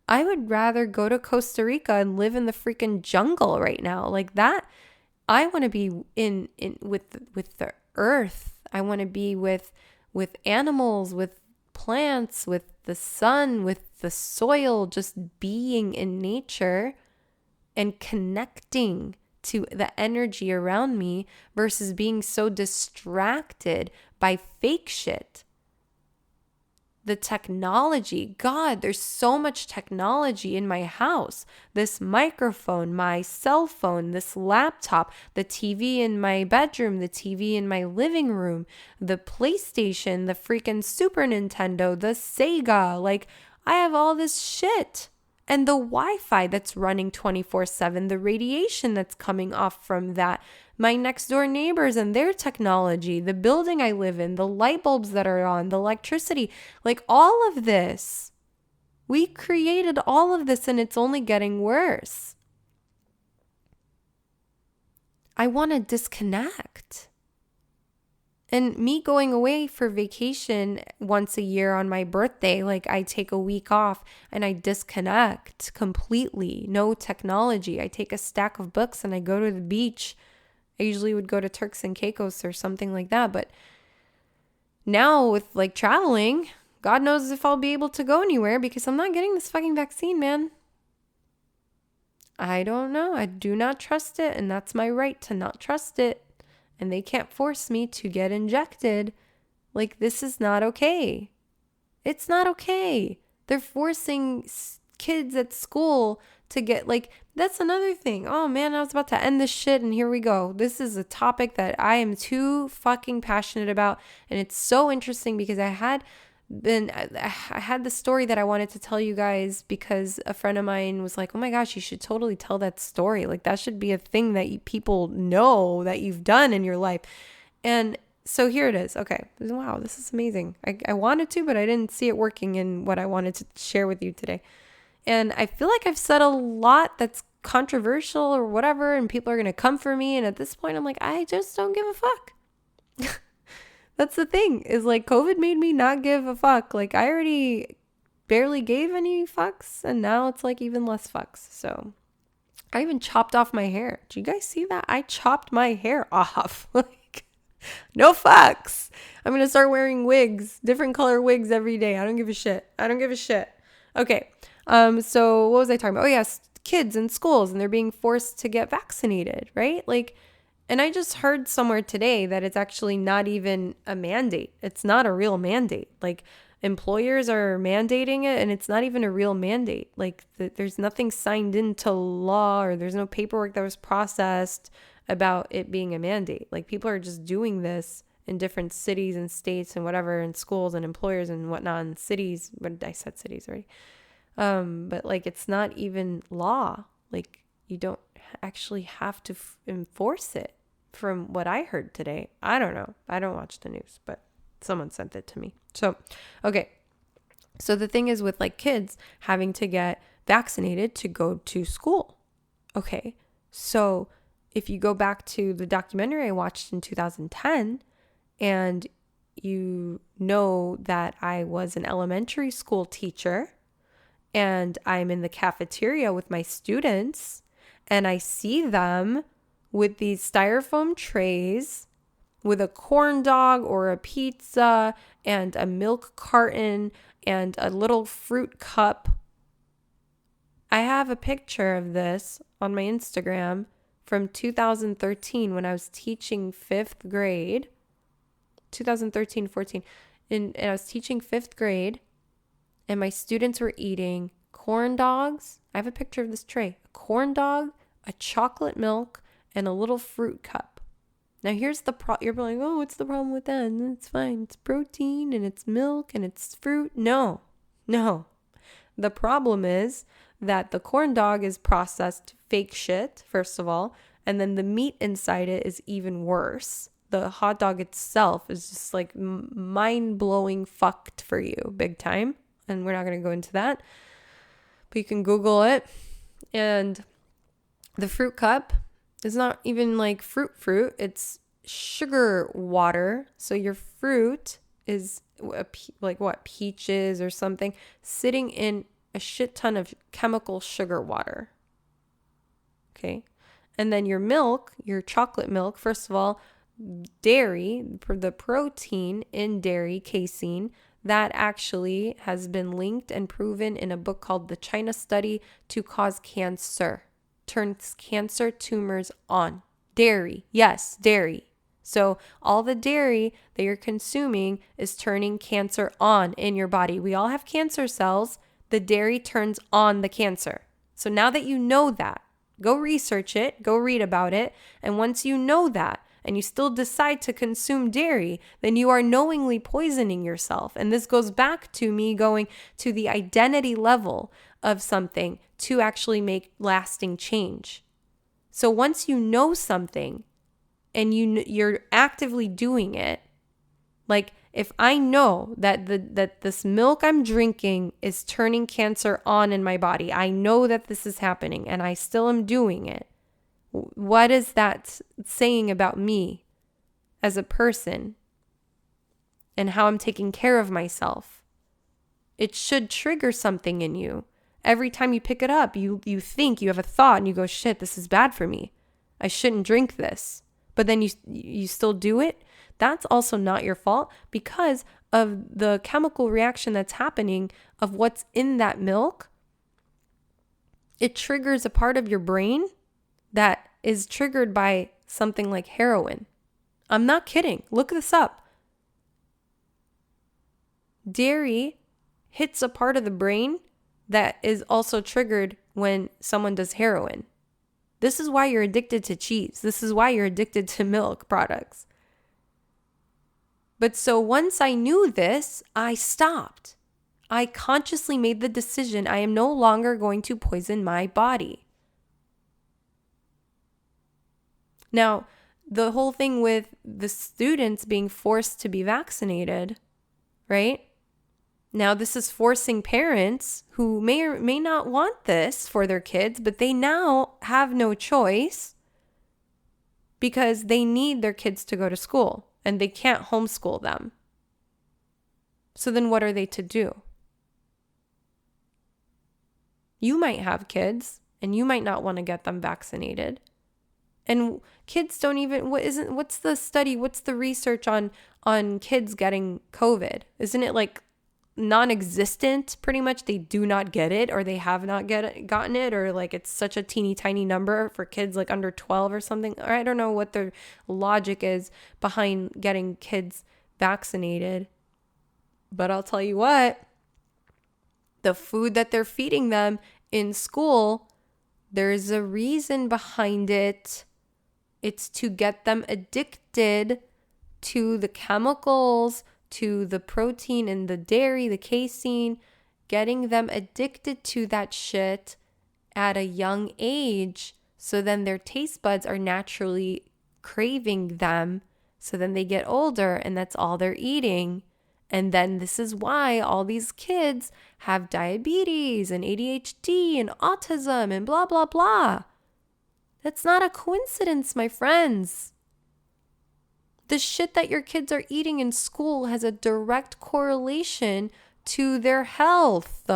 I would rather go to Costa Rica and live in the freaking jungle right now. Like that. I want to be in with the earth. I want to be with animals, with plants, with the sun, with the soil, just being in nature and connecting to the energy around me versus being so distracted by fake shit. The technology, God, there's so much technology in my house. This microphone, my cell phone, this laptop, the TV in my bedroom, the TV in my living room, the PlayStation, the freaking Super Nintendo, the Sega. Like, I have all this shit. And the Wi-Fi that's running 24/7, the radiation that's coming off from that, my next door neighbors and their technology, the building I live in, the light bulbs that are on, the electricity, like all of this. We created all of this and it's only getting worse. I want to disconnect. And me going away for vacation once a year on my birthday, like I take a week off and I disconnect completely. No technology. I take a stack of books and I go to the beach. I usually would go to Turks and Caicos or something like that. But now with like traveling, God knows if I'll be able to go anywhere because I'm not getting this fucking vaccine, man. I don't know. I do not trust it. And that's my right to not trust it. And they can't force me to get injected. Like, this is not okay. It's not okay. They're forcing kids at school to get, like, that's another thing. Oh man, I was about to end this shit and here we go. This is a topic that I am too fucking passionate about. And it's so interesting because I had the story that I wanted to tell you guys because a friend of mine was like, oh my gosh, you should totally tell that story. Like, that should be a thing that people know that you've done in your life. And so here it is. Okay. Wow, this is amazing. I wanted to, but I didn't see it working in what I wanted to share with you today. And I feel like I've said a lot that's controversial or whatever, and people are going to come for me. And at this point, I'm like, I just don't give a fuck. That's the thing, is like COVID made me not give a fuck. Like I already barely gave any fucks, and now it's like even less fucks. So I even chopped off my hair. Do you guys see that? I chopped my hair off. Like, no fucks. I'm going to start wearing wigs, different color wigs every day. I don't give a shit. Okay. So what was I talking about? Oh, yes. Kids in schools, and they're being forced to get vaccinated, right? Like, and I just heard somewhere today that it's actually not even a mandate. It's not a real mandate. Like, employers are mandating it, and it's not even a real mandate. Like, there's nothing signed into law, or there's no paperwork that was processed about it being a mandate. Like, people are just doing this in different cities and states and whatever, and schools and employers and whatnot, and cities. But I said cities already. But like, it's not even law. Like, you don't actually have to enforce it, from what I heard today. I don't know. I don't watch the news, but someone sent it to me. So, okay. So the thing is with like kids having to get vaccinated to go to school. Okay. So if you go back to the documentary I watched in 2010, and you know that I was an elementary school teacher, and I'm in the cafeteria with my students, and I see them with these styrofoam trays with a corn dog or a pizza and a milk carton and a little fruit cup. I have a picture of this on my Instagram from 2013 when I was teaching 5th grade. 2013, 14. And I was teaching 5th grade, and my students were eating corn dogs. I have a picture of this tray. A corn dog, a chocolate milk, and a little fruit cup. Now here's the you're like, oh, what's the problem with that? It's fine. It's protein and it's milk and it's fruit. No. The problem is that the corn dog is processed fake shit, first of all, and then the meat inside it is even worse. The hot dog itself is just like mind-blowing fucked for you, big time. And we're not going to go into that, but you can Google it. And the fruit cup is not even like fruit. It's sugar water. So your fruit is like what, peaches or something, sitting in a shit ton of chemical sugar water. Okay. And then your milk, your chocolate milk, first of all, dairy, the protein in dairy, casein, that actually has been linked and proven in a book called The China Study to cause cancer. Turns cancer tumors on. Dairy. Yes, dairy. So all the dairy that you're consuming is turning cancer on in your body. We all have cancer cells. The dairy turns on the cancer. So now that you know that, go research it, go read about it. And once you know that, and you still decide to consume dairy, then you are knowingly poisoning yourself. And this goes back to me going to the identity level of something to actually make lasting change. So once you know something and you're actively doing it, like if I know that this milk I'm drinking is turning cancer on in my body, I know that this is happening and I still am doing it. What is that saying about me as a person and how I'm taking care of myself? It should trigger something in you. Every time you pick it up, you think, you have a thought, and you go, shit, this is bad for me. I shouldn't drink this. But then you still do it. That's also not your fault because of the chemical reaction that's happening of what's in that milk. It triggers a part of your brain that is triggered by something like heroin. I'm not kidding. Look this up. Dairy hits a part of the brain that is also triggered when someone does heroin. This is why you're addicted to cheese. This is why you're addicted to milk products. But so once I knew this, I stopped. I consciously made the decision I am no longer going to poison my body. Now, the whole thing with the students being forced to be vaccinated, right? Now, this is forcing parents who may or may not want this for their kids, but they now have no choice because they need their kids to go to school. and they can't homeschool them. So then what are they to do? You might have kids and you might not want to get them vaccinated. And kids don't even, what's the study, what's the research on kids getting COVID? Isn't it like non-existent pretty much? They do not get it, or they have not gotten it, or like it's such a teeny tiny number for kids like under 12 or something. Or I don't know what the logic is behind getting kids vaccinated. But I'll tell you what, the food that they're feeding them in school, there's a reason behind it. It's to get them addicted to the chemicals, to the protein in the dairy, the casein, getting them addicted to that shit at a young age. So then their taste buds are naturally craving them. So then they get older and that's all they're eating. And then this is why all these kids have diabetes and ADHD and autism and blah, blah, blah. That's not a coincidence, my friends. The shit that your kids are eating in school has a direct correlation to their health.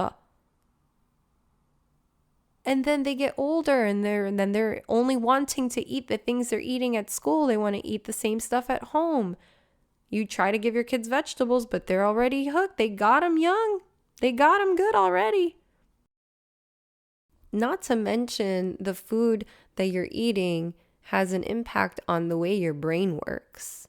And then they get older and they're only wanting to eat the things they're eating at school. They want to eat the same stuff at home. You try to give your kids vegetables, but they're already hooked. They got them young. They got them good already. Not to mention the food that you're eating has an impact on the way your brain works.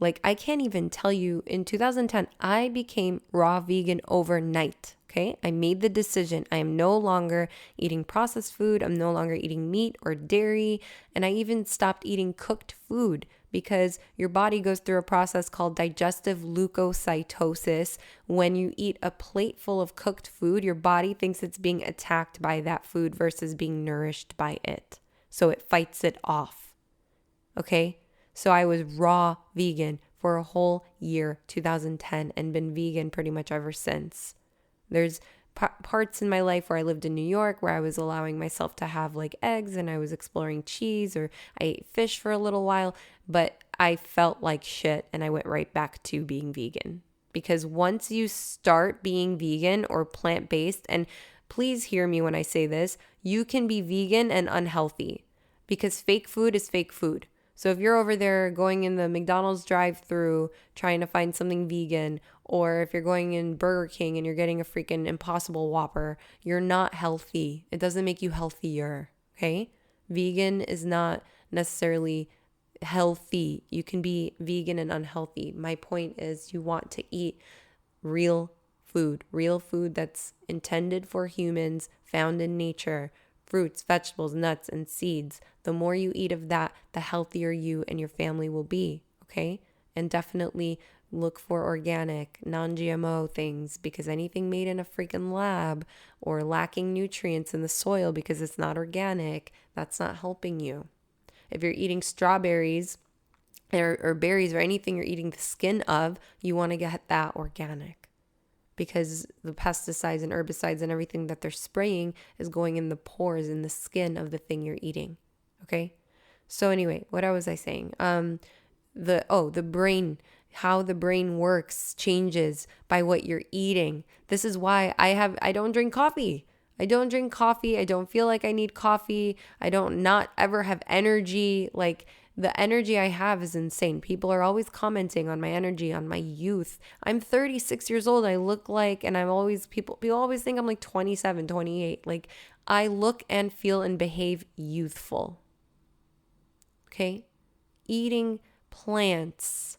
Like, I can't even tell you, in 2010, I became raw vegan overnight. Okay, I made the decision. I am no longer eating processed food. I'm no longer eating meat or dairy. And I even stopped eating cooked food because your body goes through a process called digestive leukocytosis. When you eat a plate full of cooked food, your body thinks it's being attacked by that food versus being nourished by it. So it fights it off. Okay, so I was raw vegan for a whole year, 2010, and been vegan pretty much ever since. There's parts in my life where I lived in New York where I was allowing myself to have like eggs and I was exploring cheese, or I ate fish for a little while, but I felt like shit and I went right back to being vegan. Because once you start being vegan or plant-based, and please hear me when I say this, you can be vegan and unhealthy because fake food is fake food. So if you're over there going in the McDonald's drive-thru trying to find something vegan, or if you're going in Burger King and you're getting a freaking Impossible Whopper, you're not healthy. It doesn't make you healthier, okay? Vegan is not necessarily healthy. You can be vegan and unhealthy. My point is you want to eat real food that's intended for humans, found in nature. Fruits, vegetables, nuts, and seeds. The more you eat of that, the healthier you and your family will be, okay? And definitely look for organic, non-GMO things, because anything made in a freaking lab or lacking nutrients in the soil because it's not organic, that's not helping you. If you're eating strawberries or berries or anything you're eating the skin of, you want to get that organic. Because the pesticides and herbicides and everything that they're spraying is going in the pores, in the skin of the thing you're eating. Okay? So anyway, what was I saying? The brain, how the brain works changes by what you're eating. This is why I don't drink coffee. I don't drink coffee. I don't feel like I need coffee. I don't not ever have energy. Like, the energy I have is insane. People are always commenting on my energy, on my youth. I'm 36 years old. I look like, and people always think I'm like 27, 28. Like, I look and feel and behave youthful. Okay? Eating plants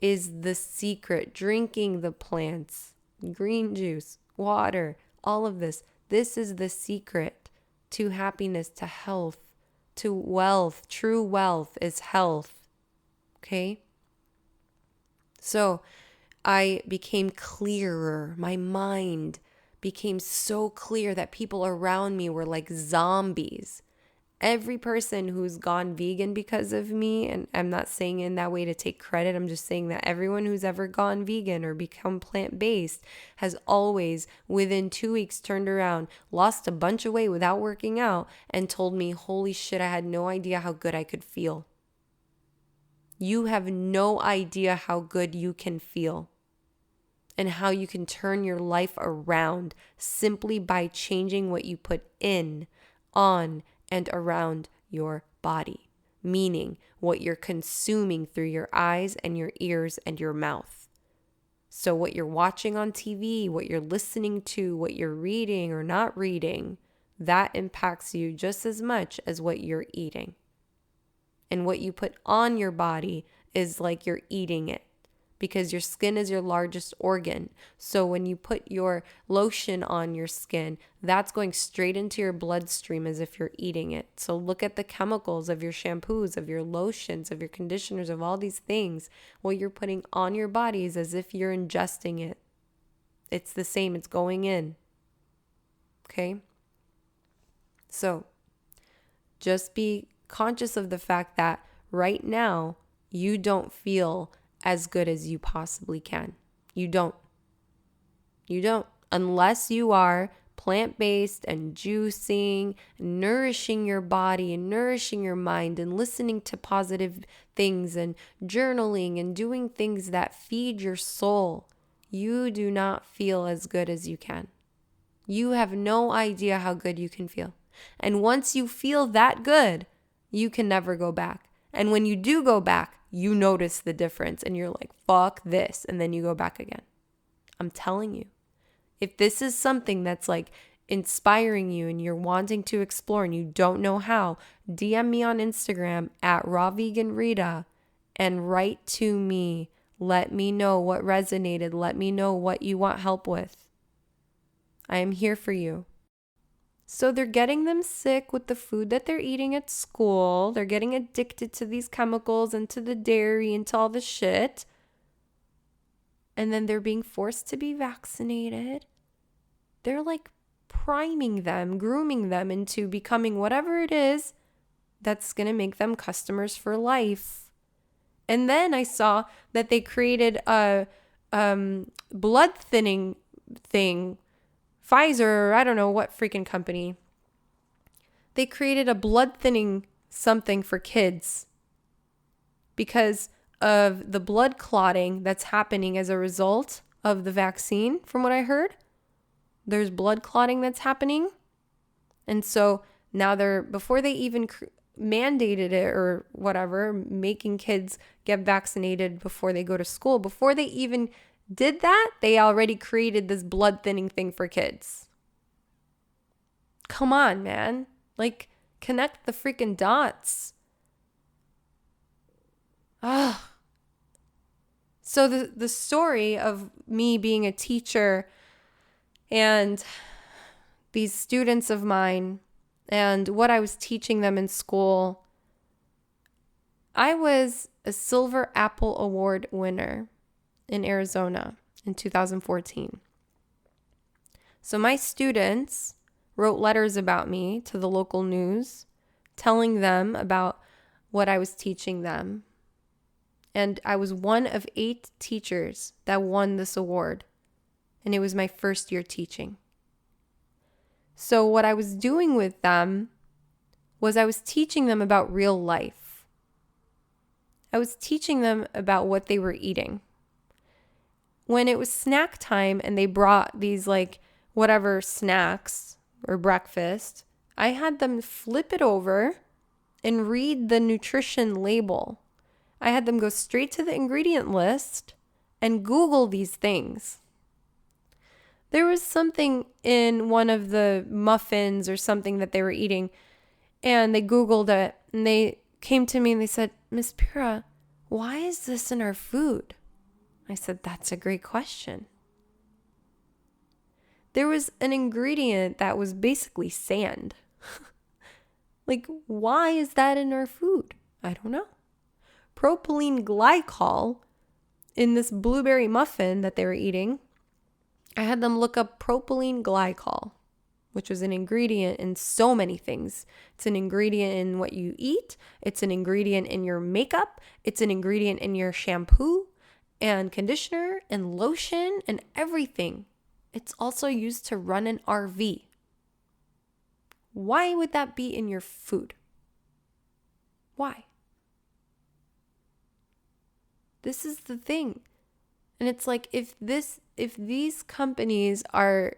is the secret. Drinking the plants, green juice, water, all of this. This is the secret to happiness, to health. To wealth. True wealth is health. Okay? So I became clearer. My mind became so clear that people around me were like zombies. Every person who's gone vegan because of me, and I'm not saying in that way to take credit, I'm just saying that everyone who's ever gone vegan or become plant-based has always, within 2 weeks, turned around, lost a bunch of weight without working out, and told me, holy shit, I had no idea how good I could feel. You have no idea how good you can feel and how you can turn your life around simply by changing what you put in, on, and around your body, meaning what you're consuming through your eyes and your ears and your mouth. So what you're watching on TV, what you're listening to, what you're reading or not reading, that impacts you just as much as what you're eating. And what you put on your body is like you're eating it, because your skin is your largest organ. So when you put your lotion on your skin, that's going straight into your bloodstream as if you're eating it. So look at the chemicals of your shampoos, of your lotions, of your conditioners, of all these things. What you're putting on your body is as if you're ingesting it. It's the same. It's going in. Okay? So just be conscious of the fact that right now you don't feel as good as you possibly can. You don't. Unless you are plant-based and juicing, and nourishing your body and nourishing your mind and listening to positive things and journaling and doing things that feed your soul, you do not feel as good as you can. You have no idea how good you can feel. And once you feel that good, you can never go back. And when you do go back, you notice the difference and you're like, fuck this. And then you go back again. I'm telling you, if this is something that's like inspiring you and you're wanting to explore and you don't know how, DM me on Instagram at rawveganrita and write to me. Let me know what resonated. Let me know what you want help with. I am here for you. So they're getting them sick with the food that they're eating at school. They're getting addicted to these chemicals and to the dairy and to all the shit. And then they're being forced to be vaccinated. They're like priming them, grooming them into becoming whatever it is that's going to make them customers for life. And then I saw that they created a blood thinning thing. Pfizer, or I don't know what freaking company. They created a blood thinning something for kids because of the blood clotting that's happening as a result of the vaccine, from what I heard. There's blood clotting that's happening. And so now before they even mandated it or whatever, making kids get vaccinated before they go to school, before they even did that, they already created this blood thinning thing for kids. Come on, man. Like, connect the freaking dots. So the story of me being a teacher and these students of mine and what I was teaching them in school, I was a Silver Apple Award winner in Arizona in 2014. So my students wrote letters about me to the local news, telling them about what I was teaching them. And I was one of 8 teachers that won this award. And it was my first year teaching. So what I was doing with them was I was teaching them about real life. I was teaching them about what they were eating. When it was snack time and they brought these like whatever snacks or breakfast, I had them flip it over and read the nutrition label. I had them go straight to the ingredient list and Google these things. There was something in one of the muffins or something that they were eating, and they Googled it and they came to me and they said, "Miss Pura, why is this in our food?" I said, "That's a great question." There was an ingredient that was basically sand. Like, why is that in our food? I don't know. Propylene glycol in this blueberry muffin that they were eating. I had them look up propylene glycol, which was an ingredient in so many things. It's an ingredient in what you eat. It's an ingredient in your makeup. It's an ingredient in your shampoo and conditioner and lotion and everything. It's also used to run an RV. Why would that be in your food? Why? This is the thing. And it's like, if these companies are,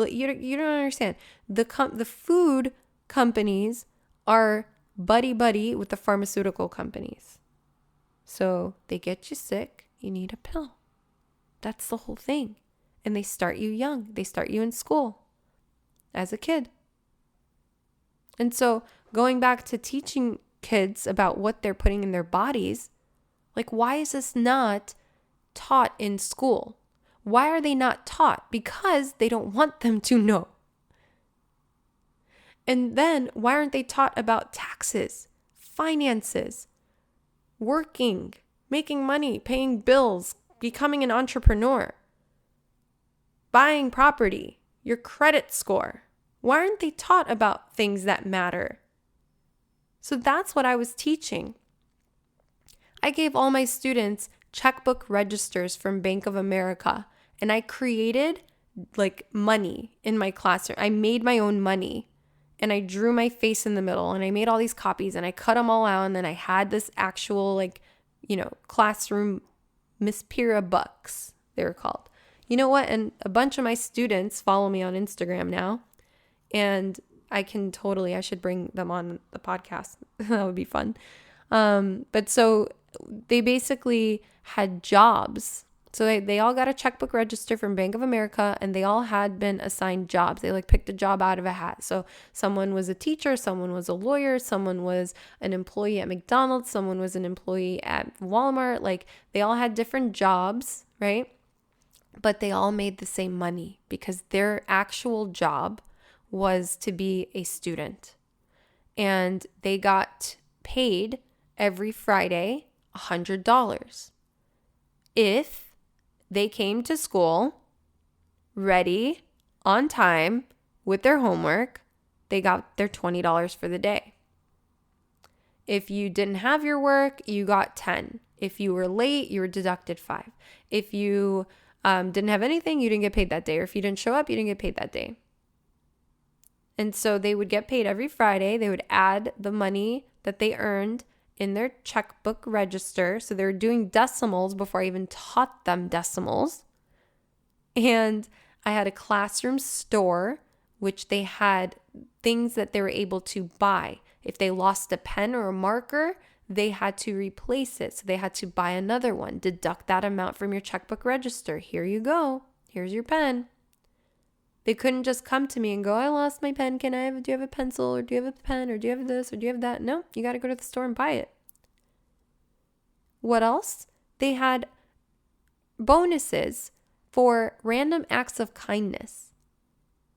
you don't understand. The food companies are buddy with the pharmaceutical companies. So they get you sick, you need a pill. That's the whole thing. And they start you young. They start you in school as a kid. And so going back to teaching kids about what they're putting in their bodies, like, why is this not taught in school? Why are they not taught? Because they don't want them to know. And then why aren't they taught about taxes, finances, working, making money, paying bills, becoming an entrepreneur, buying property, your credit score? Why aren't they taught about things that matter? So that's what I was teaching. I gave all my students checkbook registers from Bank of America, and I created like money in my classroom. I made my own money, and I drew my face in the middle, and I made all these copies, and I cut them all out, and then I had this actual classroom Miss Pira bucks, they were called. You know what? And a bunch of my students follow me on Instagram now, and I should bring them on the podcast. That would be fun. But so they basically had jobs. So they all got a checkbook register from Bank of America, and they all had been assigned jobs. They picked a job out of a hat. So someone was a teacher, someone was a lawyer, someone was an employee at McDonald's, someone was an employee at Walmart. They all had different jobs, right? But they all made the same money because their actual job was to be a student. And they got paid every Friday $100 if they came to school ready, on time, with their homework. They got their $20 for the day. If you didn't have your work, you got $10. If you were late, you were deducted $5. If you didn't have anything, you didn't get paid that day. Or if you didn't show up, you didn't get paid that day. And so they would get paid every Friday. They would add the money that they earned in their checkbook register. So they were doing decimals before I even taught them decimals. And I had a classroom store, which they had things that they were able to buy. If they lost a pen or a marker, they had to replace it. So they had to buy another one, deduct that amount from your checkbook register. Here you go. Here's your pen. They couldn't just come to me and go, I lost my pen. Do you have a pencil, or do you have a pen, or do you have this, or do you have that? No, you got to go to the store and buy it. What else? They had bonuses for random acts of kindness.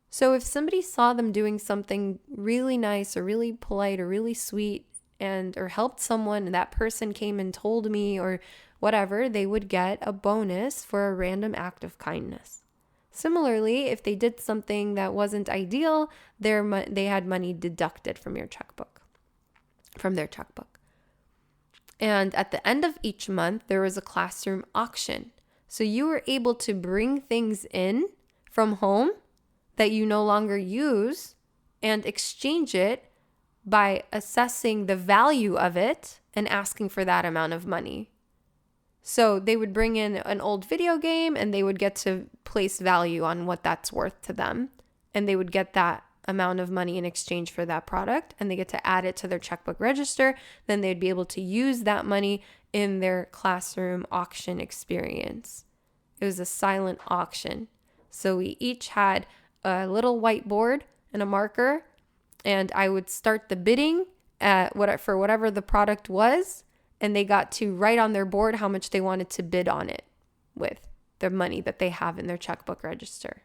So if somebody saw them doing something really nice or really polite or really sweet or helped someone, and that person came and told me or whatever, they would get a bonus for a random act of kindness. Similarly, if they did something that wasn't ideal, they had money deducted from their checkbook. And at the end of each month, there was a classroom auction. So you were able to bring things in from home that you no longer use and exchange it by assessing the value of it and asking for that amount of money. So they would bring in an old video game, and they would get to place value on what that's worth to them. And they would get that amount of money in exchange for that product, and they get to add it to their checkbook register. Then they'd be able to use that money in their classroom auction experience. It was a silent auction. So we each had a little whiteboard and a marker, and I would start the bidding for whatever the product was. And they got to write on their board how much they wanted to bid on it with the money that they have in their checkbook register.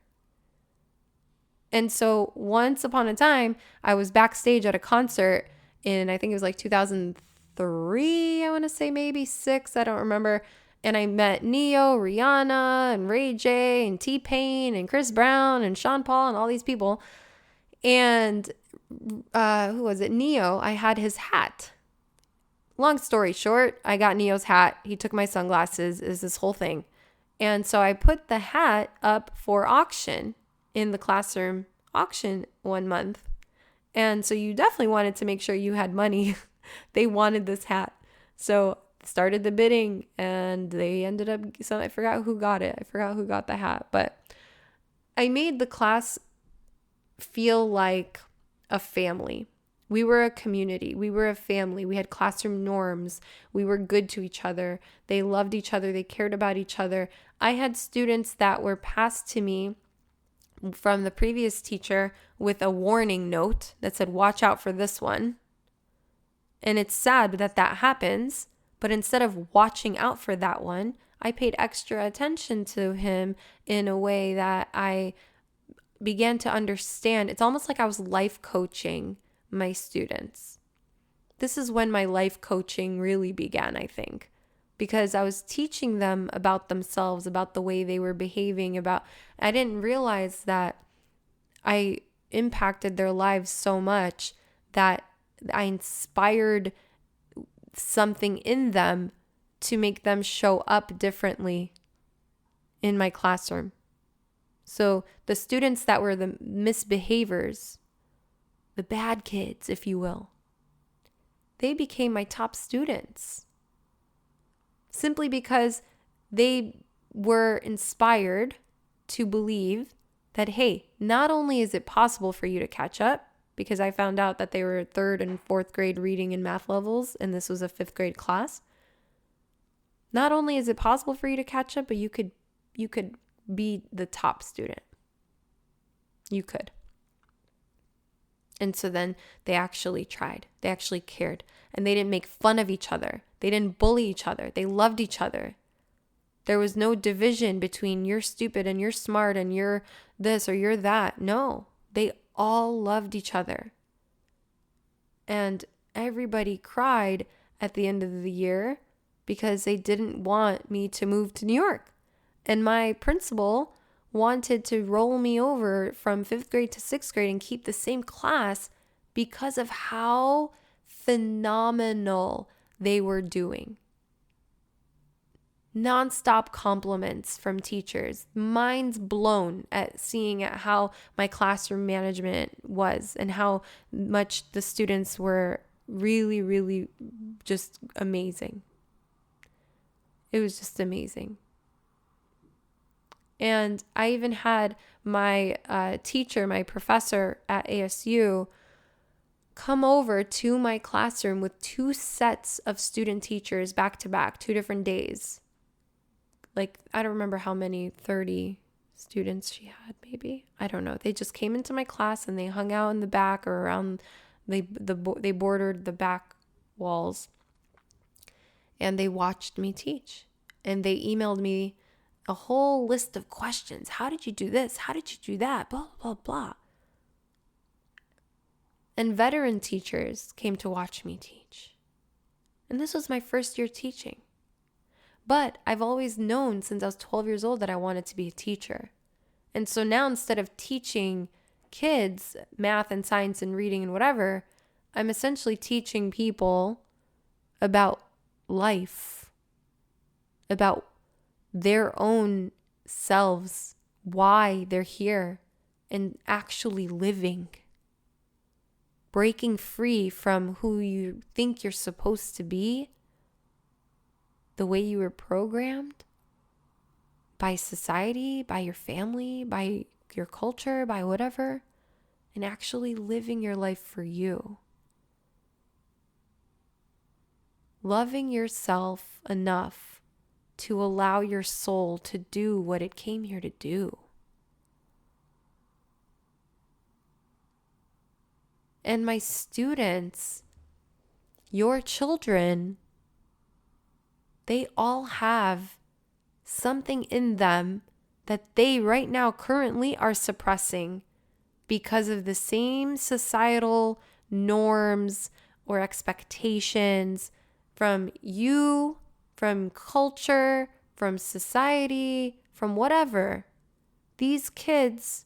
And so once upon a time, I was backstage at a concert in, I think it was 2003, I want to say, maybe 6, I don't remember. And I met Neo, Rihanna, and Ray J, and T-Pain, and Chris Brown, and Sean Paul, and all these people. And who was it? Neo, I had his hat. Long story short, I got Neo's hat. He took my sunglasses. Is this whole thing. And so I put the hat up for auction in the classroom auction one month. And so you definitely wanted to make sure you had money. They wanted this hat. So started the bidding, and they ended up, so I forgot who got it. I forgot who got the hat, but I made the class feel like a family. We were a community. We were a family. We had classroom norms. We were good to each other. They loved each other. They cared about each other. I had students that were passed to me from the previous teacher with a warning note that said, watch out for this one. And it's sad that happens, but instead of watching out for that one, I paid extra attention to him in a way that I began to understand. It's almost like I was life coaching my students. This is when my life coaching really began, I think, because I was teaching them about themselves, about the way they were behaving, I didn't realize that I impacted their lives so much that I inspired something in them to make them show up differently in my classroom. So the students that were the misbehaviors, the bad kids, if you will, they became my top students simply because they were inspired to believe that, hey, not only is it possible for you to catch up, because I found out that they were 3rd and 4th grade reading and math levels, and this was a 5th grade class. Not only is it possible for you to catch up, but you could be the top student. You could. And so then they actually tried. They actually cared. And they didn't make fun of each other. They didn't bully each other. They loved each other. There was no division between you're stupid and you're smart and you're this or you're that. No, they all loved each other. And everybody cried at the end of the year because they didn't want me to move to New York. And my principal wanted to roll me over from 5th grade to 6th grade and keep the same class because of how phenomenal they were doing. Nonstop compliments from teachers, minds blown at seeing at how my classroom management was and how much the students were really, really just amazing. It was just amazing. And I even had my teacher, my professor at ASU, come over to my classroom with 2 sets of student teachers back to back, 2 different days. Like, I don't remember how many, 30 students she had, maybe. I don't know. They just came into my class and they hung out in the back or around, they bordered the back walls. And they watched me teach. And they emailed me a whole list of questions. How did you do this? How did you do that? Blah, blah, blah. And veteran teachers came to watch me teach. And this was my first year teaching. But I've always known since I was 12 years old that I wanted to be a teacher. And so now instead of teaching kids math and science and reading and whatever, I'm essentially teaching people about life, about their own selves, why they're here, and actually living. Breaking free from who you think you're supposed to be, the way you were programmed by society, by your family, by your culture, by whatever, and actually living your life for you. Loving yourself enough to allow your soul to do what it came here to do. And my students, your children, they all have something in them that they right now currently are suppressing because of the same societal norms or expectations from you, from culture, from society, from whatever. These kids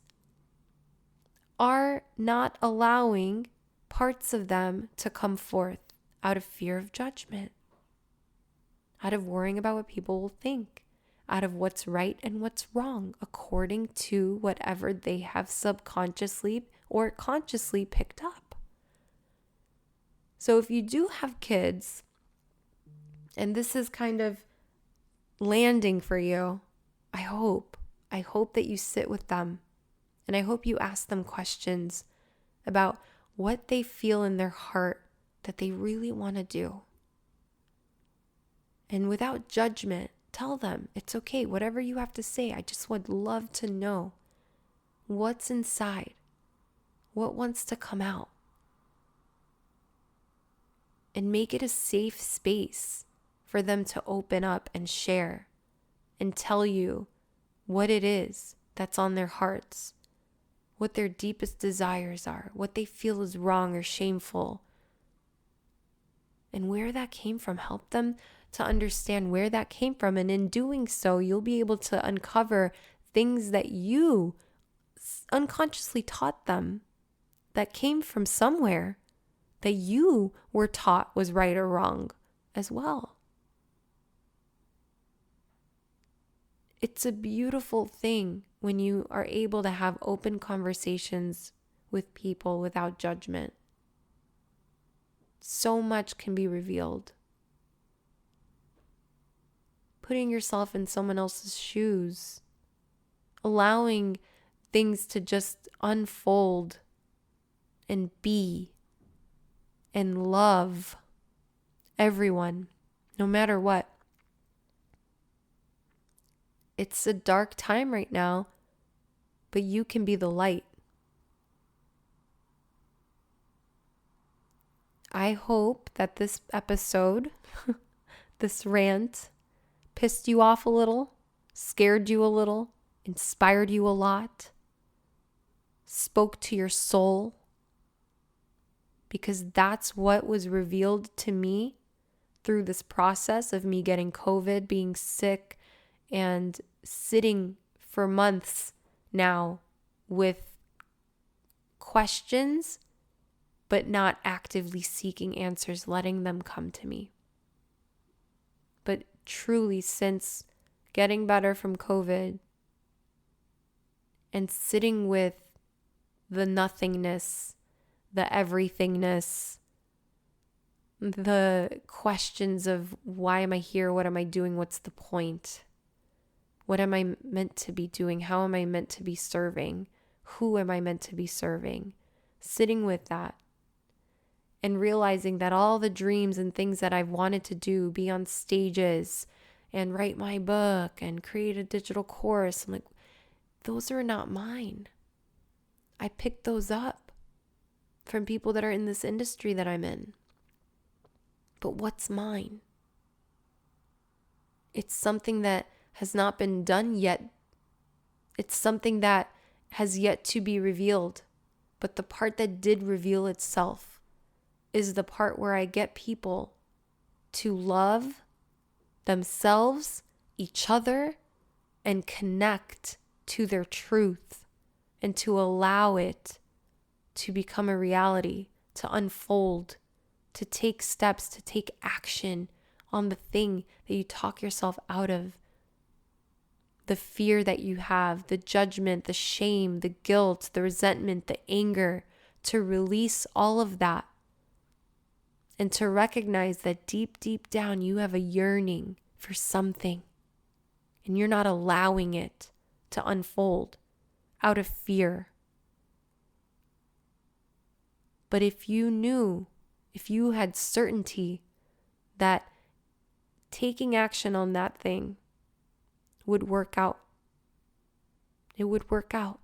are not allowing parts of them to come forth out of fear of judgment, out of worrying about what people will think, out of what's right and what's wrong, according to whatever they have subconsciously or consciously picked up. So if you do have kids And this is kind of landing for you. I hope that you sit with them, and I hope you ask them questions about what they feel in their heart that they really want to do. And without judgment, tell them it's okay, whatever you have to say. I just would love to know what's inside, what wants to come out. And make it a safe space for them to open up and share and tell you what it is that's on their hearts, what their deepest desires are, what they feel is wrong or shameful, and where that came from. Help them to understand where that came from. And in doing so, you'll be able to uncover things that you unconsciously taught them that came from somewhere that you were taught was right or wrong as well. It's a beautiful thing when you are able to have open conversations with people without judgment. So much can be revealed. Putting yourself in someone else's shoes, allowing things to just unfold and be and love everyone, no matter what. It's a dark time right now, but you can be the light. I hope that this episode, this rant, pissed you off a little, scared you a little, inspired you a lot, spoke to your soul, because that's what was revealed to me through this process of me getting COVID, being sick, and sitting for months now with questions, but not actively seeking answers, letting them come to me. But truly, since getting better from COVID and sitting with the nothingness, the everythingness, the questions of why am I here? What am I doing? What's the point? What am I meant to be doing? How am I meant to be serving? Who am I meant to be serving? Sitting with that and realizing that all the dreams and things that I've wanted to do, be on stages and write my book and create a digital course, I'm like, those are not mine. I picked those up from people that are in this industry that I'm in. But what's mine? It's something that has not been done yet. It's something that has yet to be revealed. But the part that did reveal itself is the part where I get people to love themselves, each other, and connect to their truth, and to allow it to become a reality, to unfold, to take steps, to take action on the thing that you talk yourself out of. The fear that you have, the judgment, the shame, the guilt, the resentment, the anger, to release all of that and to recognize that deep, deep down you have a yearning for something and you're not allowing it to unfold out of fear. But if you knew, if you had certainty that taking action on that thing would work out, it would work out.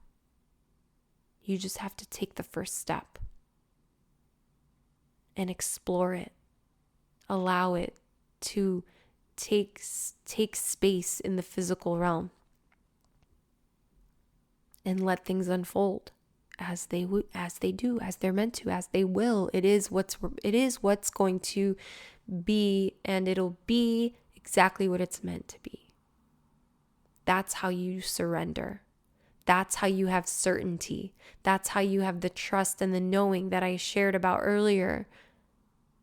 You just have to take the first step and explore it. Allow it to take space in the physical realm and let things unfold as they do, as they're meant to, as they will. It is what's going to be, and it'll be exactly what it's meant to be. That's how you surrender. That's how you have certainty. That's how you have the trust and the knowing that I shared about earlier,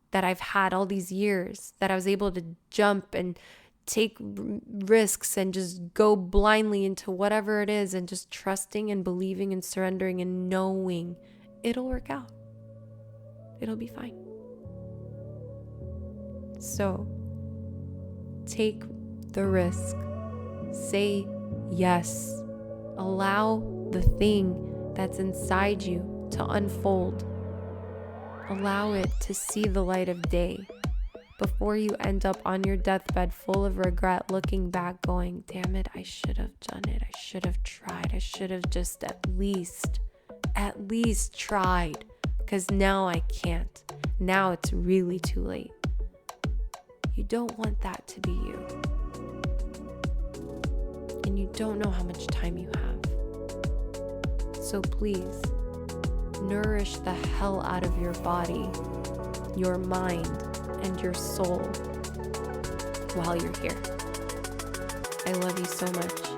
that I've had all these years, that I was able to jump and take risks and just go blindly into whatever it is, and just trusting and believing and surrendering and knowing it'll work out. It'll be fine. So Take the risk. Say yes. Allow the thing that's inside you to unfold. Allow it to see the light of day before you end up on your deathbed full of regret, looking back going, damn it, I should have done it. I should have tried. I should have just at least tried, because now I can't. Now it's really too late. You don't want that to be you. And you don't know how much time you have. So please, nourish the hell out of your body, your mind, and your soul while you're here. I love you so much.